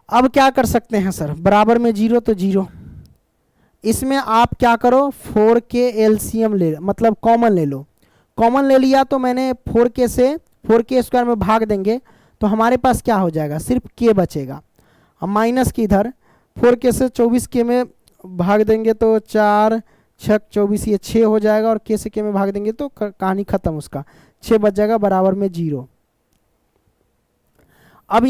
S1: अब क्या कर सकते हैं सर, बराबर में 0 तो 0, इसमें आप क्या करो 4k एलसीएम ले, मतलब कॉमन ले लो। कॉमन ले लिया तो मैंने 4k से 4k² में भाग देंगे तो हमारे पास क्या हो जाएगा, सिर्फ k बचेगा। अब माइनस की इधर 4k से 24k में भाग देंगे तो 4 6 24, ये 6 हो जाएगा और k से k में भाग देंगे तो कहानी खत्म, उसका 6 बच जाएगा बराबर में 0। अब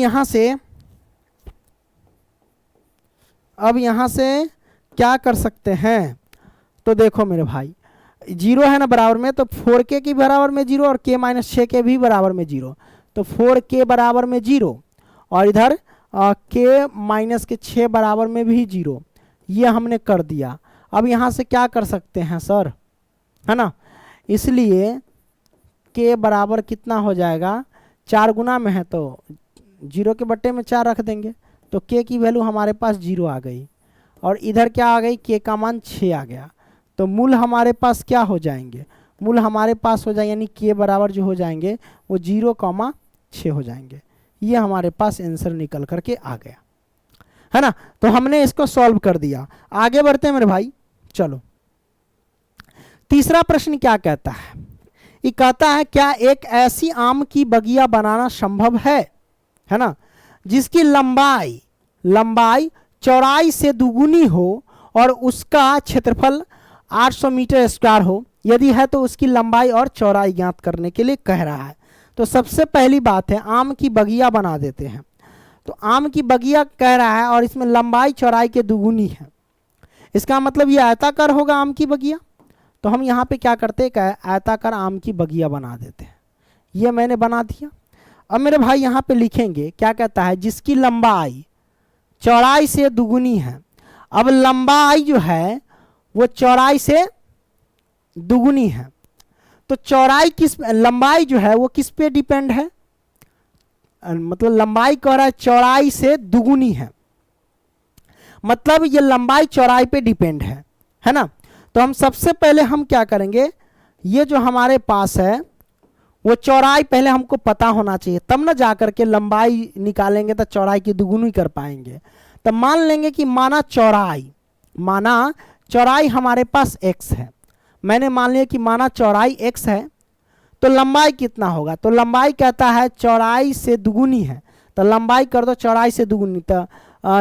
S1: यहाँ से क्या कर सकते हैं, तो देखो मेरे भाई 0 है ना बराबर में, तो 4k की बराबर में 0 और k माइनस 6k भी बराबर में 0, तो 4k बराबर में 0 और इधर k माइनस के 6 बराबर में भी 0, ये हमने कर दिया। अब यहाँ से क्या कर सकते हैं सर, है ना, इसलिए k बराबर कितना हो जाएगा, 4 गुना में है तो 0 के बट्टे में 4 रख देंगे तो k की वैल्यू हमारे पास 0 आ गई और इधर क्या आ गई, k का मान 6 आ गया। तो मूल हमारे पास क्या हो जाएंगे, मूल हमारे पास हो जाए यानी k बराबर जो हो जाएंगे वो 0,6 हो जाएंगे। ये हमारे पास आंसर निकल करके आ गया, है ना। तो हमने इसको सॉल्व कर दिया। आगे बढ़ते हैं मेरे भाई, चलो तीसरा प्रश्न क्या कहता है, ये कहता है क्या एक ऐसी आम की बगिया बनाना संभव है ना, जिसकी लंबाई चौड़ाई से दुगुनी हो और उसका क्षेत्रफल 800 मीटर स्क्वायर हो। यदि है तो उसकी लंबाई और चौड़ाई ज्ञात करने के लिए कह रहा है। तो सबसे पहली बात है आम की बगिया बना देते हैं। तो आम की बगिया कह रहा है और इसमें लंबाई चौड़ाई के दुगुनी है, इसका मतलब ये आयताकार होगा आम की बगिया। तो हम यहाँ पे क्या करते हैं, आयताकार आम की बगिया बना देते हैं। ये मैंने बना दिया। अब मेरे भाई यहाँ पे लिखेंगे क्या कहता है, जिसकी लंबाई चौड़ाई से दुगुनी है। अब लंबाई जो है वो चौड़ाई से दुगुनी है, तो चौड़ाई लंबाई जो है वो किस पे डिपेंड है, मतलब लंबाई कह रहा है चौड़ाई से दुगुनी है, मतलब ये लंबाई चौड़ाई पे डिपेंड है ना। तो हम सबसे पहले हम क्या करेंगे, ये जो हमारे पास है वो चौड़ाई पहले हमको पता होना चाहिए, तब ना जाकर के लंबाई निकालेंगे तो चौड़ाई की दुगुनी कर पाएंगे। तो मान लेंगे कि माना चौड़ाई हमारे पास x है, मैंने मान लिया कि माना चौड़ाई x है, तो लंबाई कितना होगा, तो लंबाई कहता है चौड़ाई से दुगुनी है, तो लंबाई कर दो चौड़ाई से दुगुनी। तो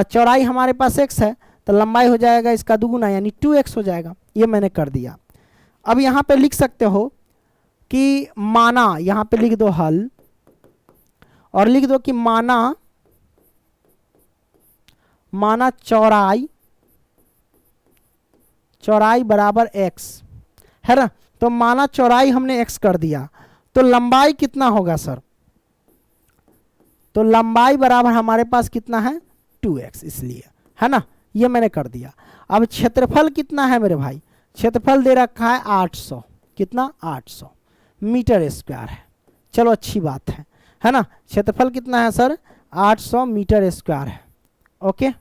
S1: चौड़ाई हमारे पास x है तो लंबाई हो जाएगा इसका दुगुना यानी 2x हो जाएगा। ये मैंने कर दिया। अब यहाँ पे लिख सकते हो कि माना, यहाँ पे लिख दो हल और लिख दो कि माना चौड़ाई बराबर x है ना। तो माना चौड़ाई हमने x कर दिया, तो लंबाई कितना होगा सर, तो लंबाई बराबर हमारे पास कितना है 2x, इसलिए है ना, ये मैंने कर दिया। अब क्षेत्रफल कितना है मेरे भाई, क्षेत्रफल दे रखा है 800, कितना 800 मीटर स्क्वायर है। चलो अच्छी बात है ना, क्षेत्रफल कितना है सर 800 मीटर स्क्वायर है। ओके,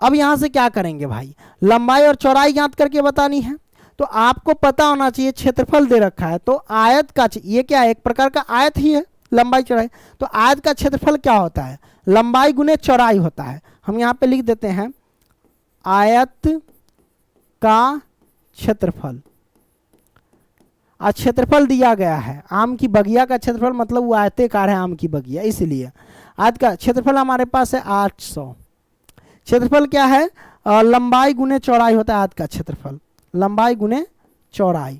S1: अब यहां से क्या करेंगे भाई, लंबाई और चौड़ाई ज्ञात करके बतानी है। तो आपको पता होना चाहिए क्षेत्रफल दे रखा है, तो आयत का, ये क्या है एक प्रकार का आयत ही है, लंबाई चौड़ाई। तो आयत का क्षेत्रफल क्या होता है, लंबाई गुने चौड़ाई होता है। हम यहाँ पे लिख देते हैं आयत का क्षेत्रफल। आज क्षेत्रफल दिया गया है आम की बगिया का क्षेत्रफल, मतलब वो आयताकार है आम की बगिया, इसलिए आयत का क्षेत्रफल हमारे पास है 800। क्षेत्रफल क्या है, लंबाई गुने चौड़ाई होता है आयत का क्षेत्रफल, लंबाई गुने चौड़ाई,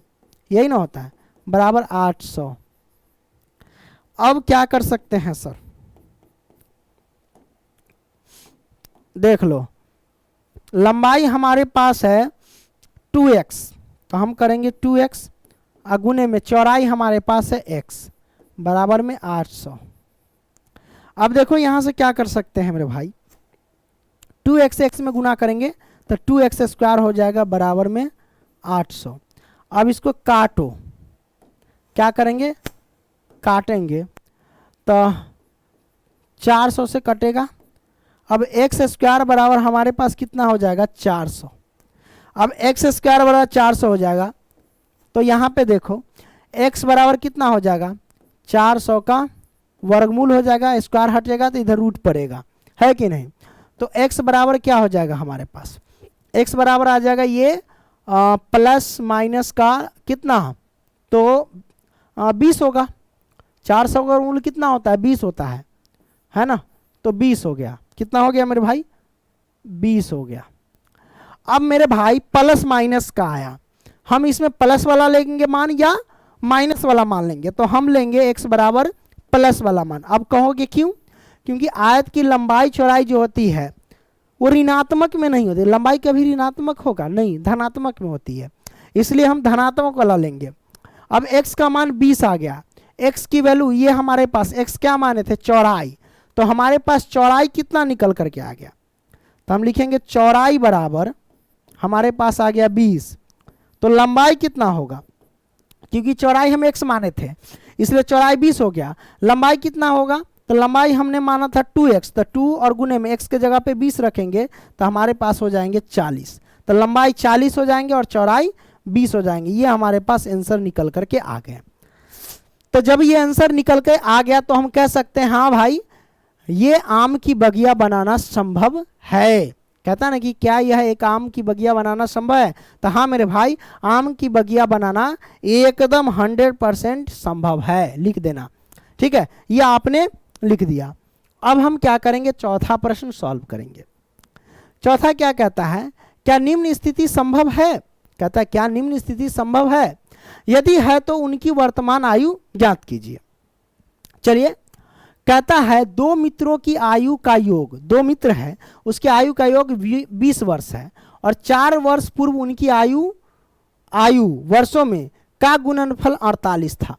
S1: यही ना होता है, बराबर 800। अब क्या कर सकते हैं सर, देख लो लंबाई हमारे पास है 2x, तो हम करेंगे 2x अगुने में चौड़ाई हमारे पास है x बराबर में 800। अब देखो यहां से क्या कर सकते हैं मेरे भाई, 2x x में गुना करेंगे तो 2x स्क्वायर हो जाएगा बराबर में 800। अब इसको काटो, क्या करेंगे काटेंगे तो 400 से कटेगा। अब x स्क्वायर बराबर हमारे पास कितना हो जाएगा 400। अब x स्क्वायर बराबर 400 हो जाएगा, तो यहाँ पे देखो x बराबर कितना हो जाएगा 400 का वर्गमूल हो जाएगा, स्क्वायर हट जाएगा तो इधर रूट पड़ेगा, है कि नहीं। तो x बराबर क्या हो जाएगा हमारे पास, x बराबर आ जाएगा ये प्लस माइनस का कितना, तो 20 होगा। 400 का वर्गमूल कितना होता है 20 होता है ना, तो 20 हो गया। कितना हो गया मेरे भाई 20 हो गया। अब मेरे भाई प्लस माइनस का आया, हम इसमें प्लस वाला लेंगे मान या माइनस वाला मान लेंगे, तो हम लेंगे x बराबर प्लस वाला मान। अब कहोगे क्यों, क्योंकि आयत की लंबाई चौड़ाई जो होती है वो ऋणात्मक में नहीं होती, लंबाई कभी ऋणात्मक होगा नहीं, धनात्मक में होती है, इसलिए हम धनात्मक वाला लेंगे। अब x का मान 20 आ गया, x की वैल्यू ये हमारे पास x क्या माने थे चौड़ाई, तो हमारे पास चौड़ाई कितना निकल करके आ गया, तो हम लिखेंगे चौड़ाई बराबर हमारे पास आ गया 20, तो लंबाई कितना होगा, क्योंकि चौड़ाई हम x माने थे इसलिए चौड़ाई 20 हो गया। लंबाई कितना होगा, तो लंबाई हमने माना था 2x, तो 2 और गुने में x के जगह पे 20 रखेंगे तो हमारे पास हो जाएंगे 40, तो लंबाई 40 हो जाएंगे और चौड़ाई 20 हो जाएंगे। ये हमारे पास आंसर निकल करके आ गए। तो जब ये आंसर निकल के आ गया तो हम कह सकते हैं हाँ भाई ये आम की बगिया बनाना संभव है। कहता है ना कि क्या यह एक आम की बगिया बनाना संभव है, तो हाँ मेरे भाई, आम की बगिया बनाना एकदम 100% संभव है, लिख देना। ठीक है, ये आपने लिख दिया। अब हम क्या करेंगे, चौथा प्रश्न सॉल्व करेंगे। चौथा क्या कहता है, क्या निम्न स्थिति संभव है, कहता है क्या निम्न स्थिति संभव है, यदि है तो उनकी वर्तमान आयु ज्ञात कीजिए। चलिए, कहता है दो मित्रों की आयु का योग, दो मित्र है उसकी आयु का योग 20 वर्ष है और 4 वर्ष पूर्व उनकी आयु वर्षों में का गुणनफल 48 था।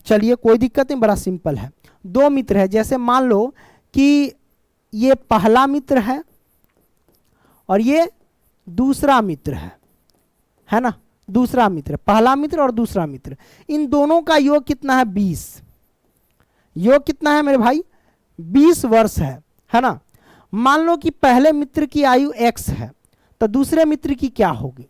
S1: चलिए कोई दिक्कत नहीं, बड़ा सिंपल है। दो मित्र है, जैसे मान लो कि ये पहला मित्र है और ये दूसरा मित्र है ना, दूसरा मित्र, पहला मित्र और दूसरा मित्र, इन दोनों का योग कितना है, 20। योग कितना है मेरे भाई, 20 वर्ष है ना। मान लो कि पहले मित्र की आयु x है, तो दूसरे मित्र की क्या होगी,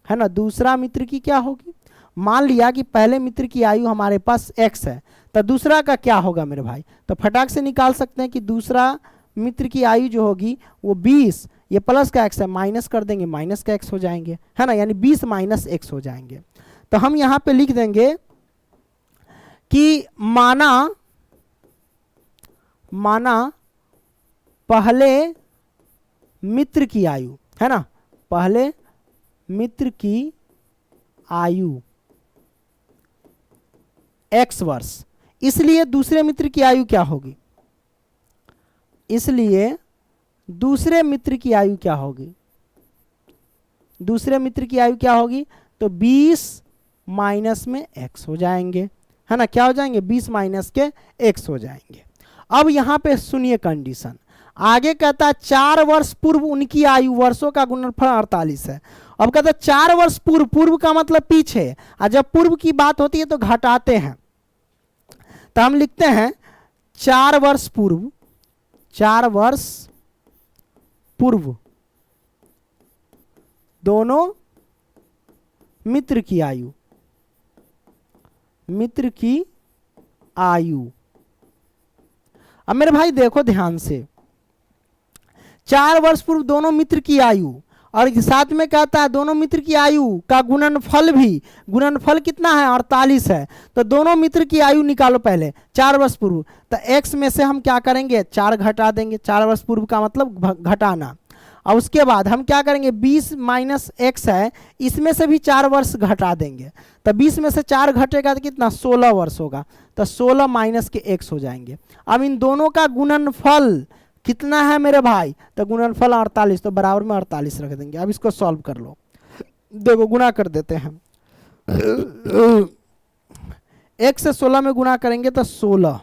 S1: है ना, दूसरा मित्र की क्या होगी। मान लिया कि पहले मित्र की आयु हमारे पास x है, तो दूसरा का क्या होगा मेरे भाई, तो फटाक से निकाल सकते हैं कि दूसरा मित्र की आयु जो होगी वो 20, ये प्लस का x है, माइनस कर देंगे, माइनस का x हो जाएंगे, है ना, यानी 20 माइनस x हो जाएंगे। तो हम यहाँ पे लिख देंगे कि माना पहले मित्र की आयु, है ना, पहले मित्र की आयु x वर्ष, इसलिए दूसरे मित्र की आयु क्या होगी, इसलिए दूसरे मित्र की आयु क्या होगी, दूसरे मित्र की आयु क्या होगी, तो 20 माइनस में x हो जाएंगे, है ना, क्या हो जाएंगे, 20 माइनस के x हो जाएंगे। अब यहां पे सुनिए कंडीशन, आगे कहता है 4 वर्ष पूर्व उनकी आयु, वर्षों का गुणनफल 48 है। अब कहता है 4 वर्ष पूर्व, पूर्व का मतलब पीछे, और जब पूर्व की बात होती है तो घटाते हैं, तो हम लिखते हैं 4 वर्ष पूर्व, 4 वर्ष पूर्व दोनों मित्र की आयु, मित्र की आयु। अब मेरे भाई देखो ध्यान से, 4 वर्ष पूर्व दोनों मित्र की आयु, और साथ में कहता है दोनों मित्र की आयु का गुणनफल भी, गुणनफल कितना है, 48 है। तो दोनों मित्र की आयु निकालो पहले 4 वर्ष पूर्व, तो x में से हम क्या करेंगे, 4 घटा देंगे, 4 वर्ष पूर्व का मतलब घटाना। और उसके बाद हम क्या करेंगे, 20 माइनस x है, इसमें से भी 4 वर्ष घटा देंगे, तो 20 में से 4 घटेगा तो कितना, 16 वर्ष होगा, तो 16 माइनस के x हो जाएंगे। अब इन दोनों का गुणनफल कितना है मेरे भाई, तो गुणनफल 48, तो बराबर में 48 रख देंगे। अब इसको सॉल्व कर लो, देखो गुणा कर देते हैं, x से 16 में गुणा करेंगे तो 16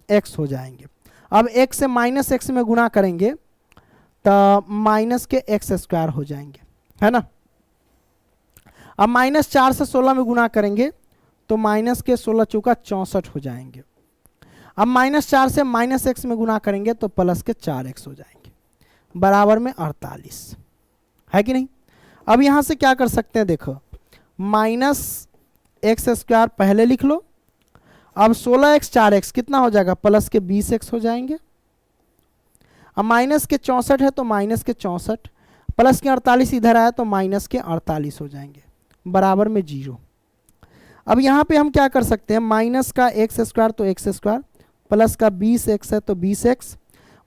S1: x हो जाएंगे। अब x से माइनस x में गुणा करेंगे तो माइनस के x स्क्वायर हो जाएंगे, है ना। अब माइनस 4 से 16 में गुणा करेंगे तो माइनस के 16 चौका 64 हो जाएंगे। अब माइनस 4 से माइनस x में गुणा करेंगे तो प्लस के 4x हो जाएंगे, बराबर में 48, है कि नहीं। अब यहाँ से क्या कर सकते हैं, देखो माइनस x स्क्वायर पहले लिख लो, अब 16x 4x कितना हो जाएगा, प्लस के 20x हो जाएंगे। अब माइनस के 64 है तो माइनस के 64, प्लस के 48 इधर आया तो माइनस के 48 हो जाएंगे, बराबर में 0। अब यहाँ पे हम क्या कर सकते हैं, माइनस का x स्क्वायर तो x स्क्वायर, प्लस का 20x है तो 20x,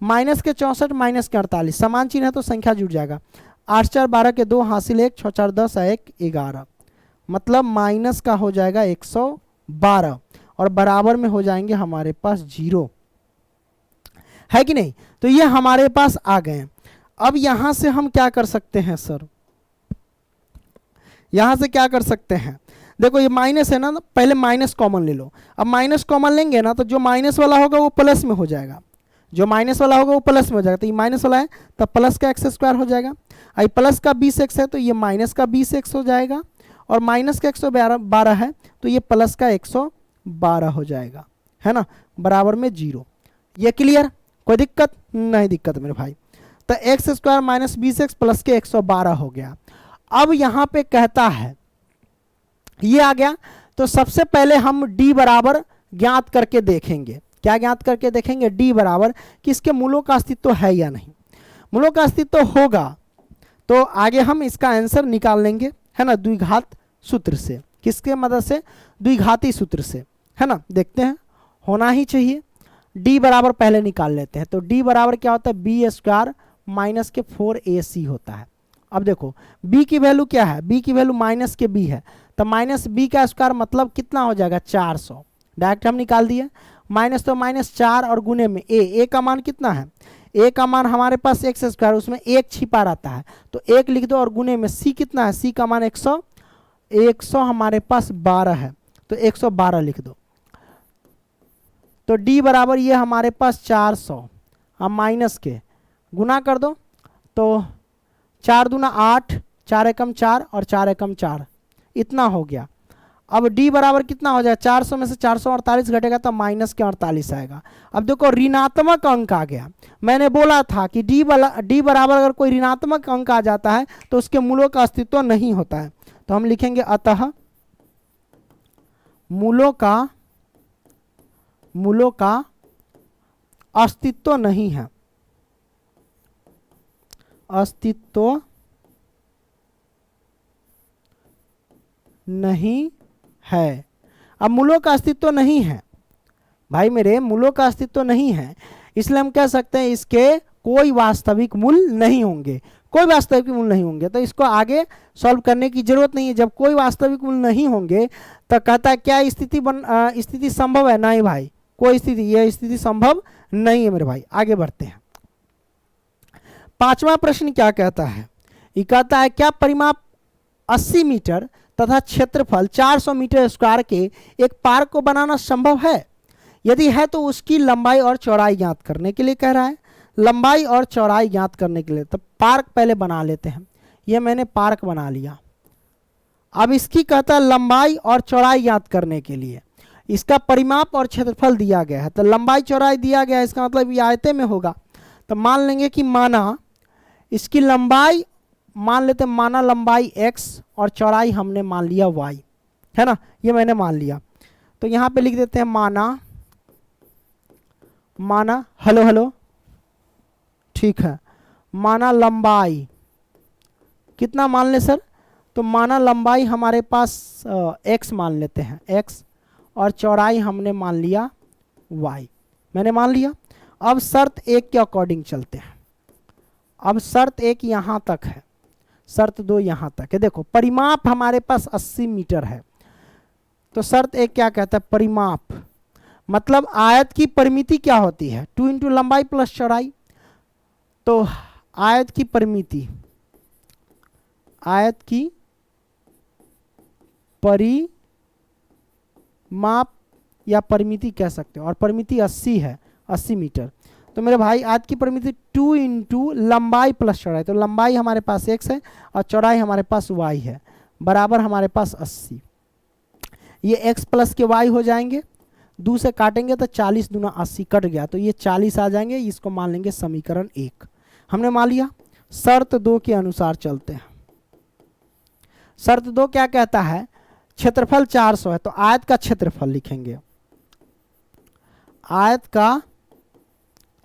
S1: माइनस के 64 माइनस के 48, समान चिन्ह है तो संख्या जुड़ जाएगा। 8 4 12 के 2 हासिल 1, 6 4 10 1 11, मतलब माइनस का हो जाएगा 112 और बराबर में हो जाएंगे हमारे पास 0, है कि नहीं। तो ये हमारे पास आ गए। अब यहां से हम क्या कर सकते हैं सर, यहां से क्या कर सकते हैं, देखो ये माइनस है ना, पहले माइनस कॉमन ले लो। अब माइनस कॉमन लेंगे ना तो जो माइनस वाला होगा वो प्लस में हो जाएगा, जो माइनस वाला होगा वो प्लस में हो जाएगा, तो ये माइनस वाला है तो प्लस का x स्क्वायर हो जाएगा। आई प्लस का 20x है तो ये माइनस का 20x हो जाएगा, और माइनस का 112 है तो ये प्लस का 112 हो जाएगा, है ना, बराबर में 0। ये क्लियर, कोई दिक्कत नहीं, दिक्कत मेरे भाई। तो x square minus 20x plus के 112 हो गया। अब यहाँ पे कहता है ये आ गया, तो सबसे पहले हम d बराबर ज्ञात करके देखेंगे। क्या ज्ञात करके देखेंगे, d बराबर कि इसके मूलों का अस्तित्व है या नहीं। मूलों का अस्तित्व होगा तो आगे हम इसका आंसर निकाल लेंगे, है ना, द्विघात सूत्र से। किसके मदद से? द्विघाती सूत्र से, है ना। देखते हैं, होना ही चाहिए। d बराबर पहले निकाल लेते हैं। तो d बराबर क्या होता है? बी स्क्वायर माइनस के 4ac होता है। अब देखो b की वैल्यू क्या है? b की वैल्यू माइनस के b है, तो माइनस b का स्क्वायर मतलब कितना हो जाएगा? 400। डायरेक्ट हम निकाल दिए। माइनस तो माइनस 4 और गुने में a का मान कितना है? a का मान हमारे पास एक्स स्क्वायर, उसमें एक छिपा रहता है तो एक लिख दो, और गुने में c कितना है? c का मान 100 हमारे पास 12 है, तो 112 लिख दो। तो d बराबर ये हमारे पास 400, अब माइनस के गुना कर दो, तो 4 दूना 8, 4 एकम 4 और 4 एकम 4, इतना हो गया। अब d बराबर कितना हो जाएगा? 400 में से 448 घटेगा तो माइनस के 48 आएगा। अब देखो ऋणात्मक अंक आ गया। मैंने बोला था कि d बराबर अगर कोई ऋणात्मक अंक आ जाता है तो उसके मूलों का अस्तित्व नहीं होता है। तो हम लिखेंगे अतः मूलों का अस्तित्व नहीं है, अस्तित्व नहीं है। अब मूलों का अस्तित्व नहीं है भाई मेरे, मूलों का अस्तित्व नहीं है, इसलिए हम कह सकते हैं इसके कोई वास्तविक मूल नहीं होंगे, कोई वास्तविक मूल नहीं होंगे। तो इसको आगे सॉल्व करने की जरूरत नहीं है। जब कोई वास्तविक मूल नहीं होंगे तो कहता है क्या स्थिति संभव है? नहीं भाई, कोई स्थिति, यह स्थिति संभव नहीं है मेरे भाई। आगे बढ़ते हैं। पांचवा प्रश्न क्या कहता है? ये कहता है क्या परिमाप 80 मीटर तथा क्षेत्रफल 400 मीटर स्क्वायर के एक पार्क को बनाना संभव है? यदि है तो उसकी लंबाई और चौड़ाई ज्ञात करने के लिए कह रहा है। लंबाई और चौड़ाई ज्ञात करने के लिए तो पार्क पहले बना लेते हैं। ये मैंने पार्क बना लिया। अब इसकी कहता है लंबाई और चौड़ाई ज्ञात करने के लिए इसका परिमाप और क्षेत्रफल दिया गया है। तो लंबाई चौड़ाई दिया गया है, इसका मतलब ये आयते में होगा। तो मान लेंगे कि माना इसकी लंबाई मान लेते हैं, माना लंबाई x और चौड़ाई हमने मान लिया y, है ना, ये मैंने मान लिया। तो यहाँ पे लिख देते हैं माना हेलो ठीक है, माना लंबाई कितना मान ले सर? तो माना लंबाई हमारे पास x मान लेते हैं x, और चौड़ाई हमने मान लिया y, मैंने मान लिया। अब शर्त 1 के अकॉर्डिंग चलते हैं। अब शर्त 1 यहाँ तक है, शर्त 2 यहाँ तक है। देखो परिमाप हमारे पास 80 मीटर है, तो शर्त 1 क्या कहता है? परिमाप मतलब आयत की परिमिति क्या होती है? 2 इंटू लंबाई प्लस चौड़ाई। तो आयत की परिमिति, आयत की परिमाप या परिमिति कह सकते हो, और परिमिति 80 है, 80 मीटर। तो मेरे भाई आयत की परिमिति 2 इंटू लंबाई प्लस चौड़ाई, तो लंबाई हमारे पास x है और चौड़ाई हमारे पास y है, बराबर हमारे पास 80। ये x प्लस के y हो जाएंगे, 2 से काटेंगे तो 40 दूना 80 कट गया, तो ये 40 आ जाएंगे। इसको मान लेंगे समीकरण 1, हमने मान लिया। शर्त 2 के अनुसार चलते हैं। शर्त 2 क्या कहता है? क्षेत्रफल 400 है, तो आयत का क्षेत्रफल लिखेंगे। आयत का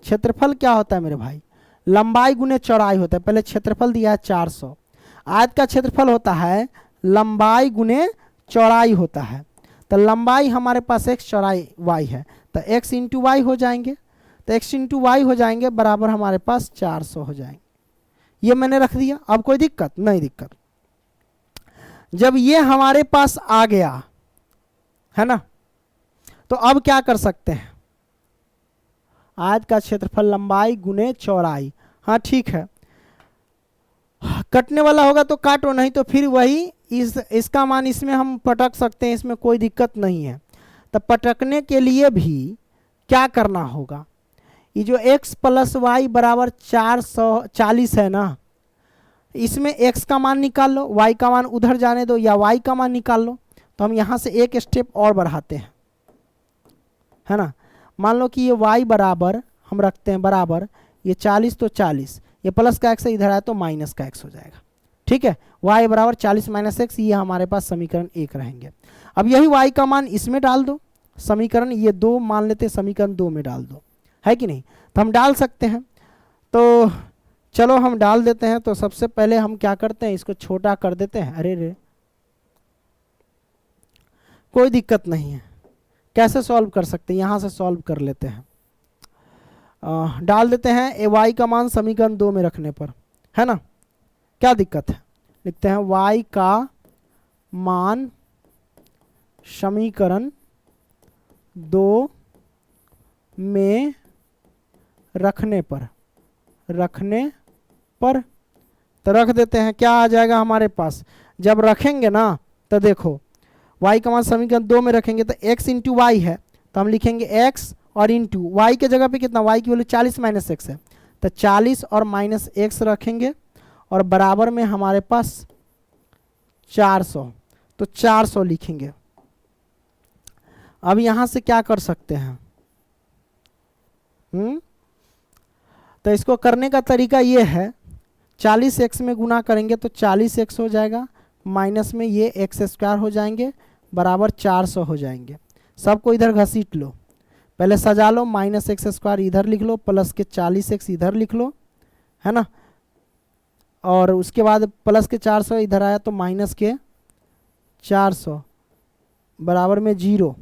S1: क्षेत्रफल क्या होता है मेरे भाई? लंबाई गुने चौड़ाई होता है। पहले क्षेत्रफल दिया है 400, आयत का क्षेत्रफल होता है लंबाई गुने चौड़ाई होता है। तो लंबाई हमारे पास x, चौड़ाई y है, तो x इंटू वाई हो जाएंगे, तो x इंटू वाई हो जाएंगे, बराबर हमारे पास 400 हो जाएंगे। ये मैंने रख दिया। अब कोई दिक्कत नहीं? दिक्कत जब ये हमारे पास आ गया है ना, तो अब क्या कर सकते हैं? आयत का क्षेत्रफल लंबाई गुने चौड़ाई, हाँ ठीक है। कटने वाला होगा तो काटो, नहीं तो फिर वही इसका मान इसमें हम पटक सकते हैं, इसमें कोई दिक्कत नहीं है। तो पटकने के लिए भी क्या करना होगा? ये जो x प्लस वाई बराबर 440 है ना, इसमें x का मान निकाल लो, y का मान उधर जाने दो, या y का मान निकाल लो। तो हम यहाँ से एक स्टेप और बढ़ाते हैं, है ना। मान लो कि ये y बराबर हम रखते हैं बराबर, ये 40 तो 40, ये प्लस का x इधर आया तो माइनस का x हो जाएगा, ठीक है। y बराबर 40 माइनस x, ये हमारे पास समीकरण 1 रहेंगे। अब यही y का मान इसमें डाल दो, समीकरण ये 2 मान लेते हैं, समीकरण 2 में डाल दो, है कि नहीं? तो हम डाल सकते हैं। तो चलो हम डाल देते हैं। तो सबसे पहले हम क्या करते हैं, इसको छोटा कर देते हैं। अरे रे, कोई दिक्कत नहीं है, कैसे सॉल्व कर सकते हैं, यहाँ से सॉल्व कर लेते हैं। डाल देते हैं ए वाई का मान समीकरण 2 में रखने पर, है ना, क्या दिक्कत है। लिखते हैं y का मान समीकरण 2 में रखने पर तो रख देते हैं। क्या आ जाएगा हमारे पास, जब रखेंगे ना तो देखो y का मान समीकरण 2 में रखेंगे तो x इंटू वाई है, तो हम लिखेंगे x और इंटू y के जगह पे कितना, y की वैल्यू 40 माइनस x है, तो 40 और माइनस x रखेंगे और बराबर में हमारे पास 400, तो 400 लिखेंगे। अब यहां से क्या कर सकते हैं, तो इसको करने का तरीका ये है, 40x में गुना करेंगे तो 40x हो जाएगा, माइनस में ये x² हो जाएंगे, बराबर 400 हो जाएंगे। सबको इधर घसीट लो, पहले सजा लो, माइनस x² इधर लिख लो, प्लस के 40x इधर लिख लो, है ना, और उसके बाद प्लस के 400 इधर आया तो माइनस के 400 बराबर में 0,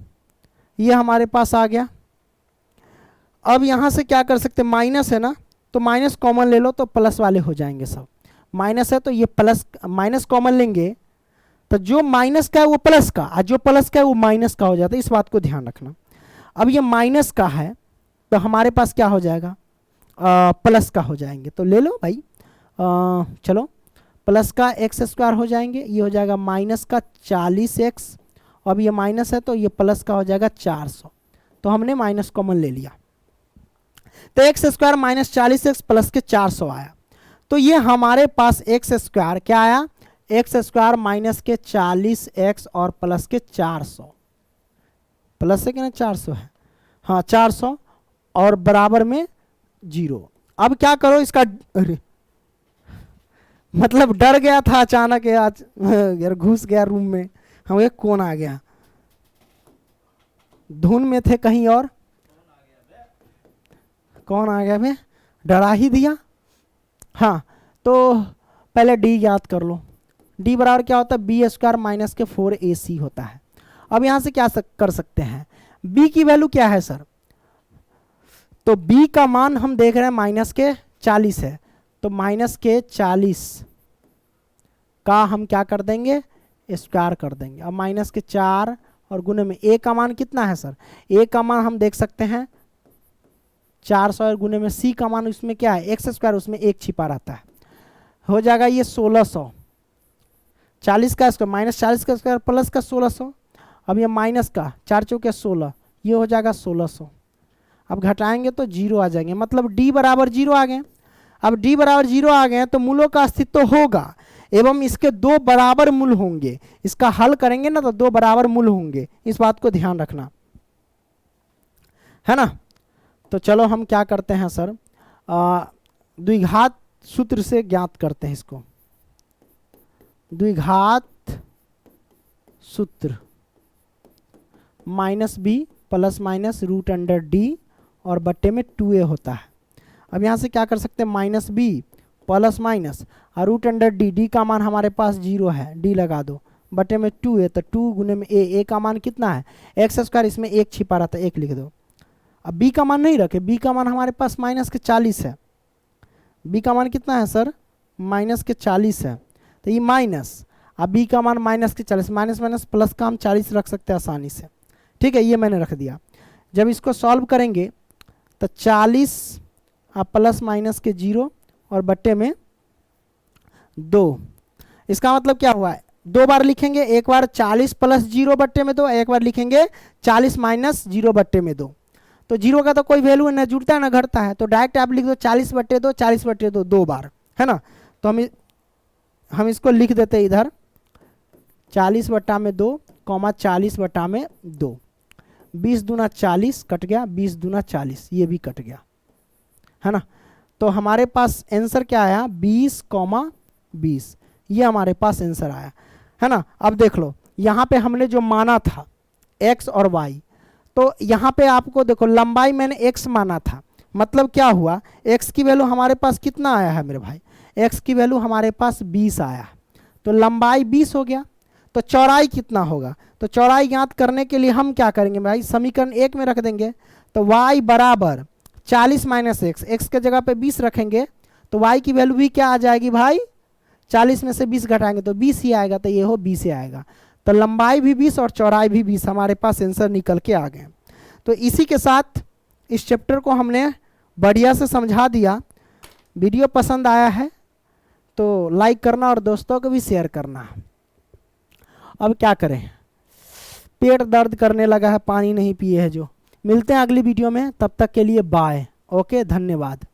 S1: ये हमारे पास आ गया। अब यहाँ से क्या कर सकते हैं, माइनस है ना, तो माइनस कॉमन ले लो तो प्लस वाले हो जाएंगे सब। माइनस है तो ये प्लस, माइनस कॉमन लेंगे तो जो माइनस का है वो प्लस का, और जो प्लस का है वो माइनस का हो जाता है, इस बात को ध्यान रखना। अब ये माइनस का है तो हमारे पास क्या हो जाएगा, प्लस का हो जाएंगे, तो ले लो भाई। चलो प्लस का x² हो जाएंगे, ये हो जाएगा माइनस का 40x, अब ये माइनस है तो ये प्लस का हो जाएगा 400, तो हमने माइनस कॉमन ले लिया, तो x² माइनस 40x प्लस के 400 आया। तो ये हमारे पास x² क्या आया, x² माइनस के 40x और प्लस के 400, प्लस है कि ना 400 है, हाँ 400 और बराबर में 0। अब क्या करो इसका, अरे मतलब डर गया था अचानक, आज यार घुस गया रूम में, हम एक कौन आ गया, धुन में थे कहीं और, कौन आ गया बे, डरा ही दिया। हाँ तो पहले d याद कर लो, d बराबर क्या होता है, b² माइनस के 4ac होता है। अब यहां से क्या कर सकते हैं, b की वैल्यू क्या है सर, तो b का मान हम देख रहे हैं माइनस के 40 है, तो माइनस के 40 का हम क्या कर देंगे, स्क्वायर कर देंगे। अब माइनस के 4 और गुने में a का मान कितना है सर, a का मान हम देख सकते हैं 400 और गुने में c का मान उसमें क्या है x², उसमें 1 छिपा रहता है, हो जाएगा ये 1600, 40 का स्क्वायर माइनस 40 का स्क्वायर प्लस का 1600, अब ये माइनस का 4 चौके 16, ये हो जाएगा 1600। अब घटाएंगे तो 0 आ जाएंगे, मतलब d बराबर 0 आ गए। अब d बराबर 0 आ गए तो मूलों का अस्तित्व होगा एवं इसके 2 बराबर मूल होंगे, इसका हल करेंगे ना तो 2 बराबर मूल होंगे, इस बात को ध्यान रखना, है ना। तो चलो हम क्या करते हैं सर, द्विघात सूत्र से ज्ञात करते हैं इसको, द्विघात सूत्र minus b plus minus root under d और बट्टे में 2a होता है। अब यहाँ से क्या कर सकते हैं, माइनस b प्लस माइनस और रूट अंडर d, d का मान हमारे पास 0 है, d लगा दो, बटे में 2a, तो 2 गुने में a का मान कितना है x², इसमें 1 छिपा रहता है 1 लिख दो। अब b का मान नहीं रखे, b का मान हमारे पास माइनस के 40 है, b का मान कितना है सर, माइनस के 40 है, तो ये माइनस, अब b का मान माइनस के 40, माइनस माइनस प्लस का हम 40 रख सकते हैं आसानी से, ठीक है, ये मैंने रख दिया। जब इसको सॉल्व करेंगे तो 40 प्लस माइनस के 0 और बट्टे में 2, इसका मतलब क्या हुआ है, 2 बार लिखेंगे, एक बार 40 प्लस 0 बट्टे में 2, एक बार लिखेंगे 40 माइनस 0 बट्टे में 2। तो 0 का तो कोई वैल्यू न जुड़ता है ना घटता है, तो डायरेक्ट आप लिख दो 40 बट्टे 2, 40 बट्टे 2, 2 बार, है ना। तो हम इसको लिख देते हैं इधर 40 बट्टा में 2, 40 बट्टा में 2, 20 दूना 40 कट गया, 20 दूना 40, ये भी कट गया, है ना। तो हमारे पास आंसर क्या आया, 20,20, ये हमारे पास आंसर आया, है ना। अब देख लो यहाँ पे हमने जो माना था x और y, तो यहाँ पे आपको देखो लंबाई मैंने x माना था, मतलब क्या हुआ, x की वैल्यू हमारे पास कितना आया है मेरे भाई, x की वैल्यू हमारे पास 20 आया, तो लंबाई 20 हो गया। तो चौड़ाई कितना होगा, तो चौड़ाई ज्ञात करने के लिए हम क्या करेंगे भाई, समीकरण 1 में रख देंगे। तो y बराबर 40 माइनस एक्स, एक्स के जगह पे 20 रखेंगे, तो y की वैल्यू भी क्या आ जाएगी भाई, 40 में से 20 घटाएंगे तो 20 ही आएगा, तो ये हो 20 ही आएगा। तो लंबाई भी 20 और चौड़ाई भी 20, हमारे पास आंसर निकल के आ गए। तो इसी के साथ इस चैप्टर को हमने बढ़िया से समझा दिया। वीडियो पसंद आया है तो लाइक करना और दोस्तों को भी शेयर करना। अब क्या करें, पेट दर्द करने लगा है, पानी नहीं पिए है जो। मिलते हैं अगली वीडियो में, तब तक के लिए बाय। ओके, धन्यवाद।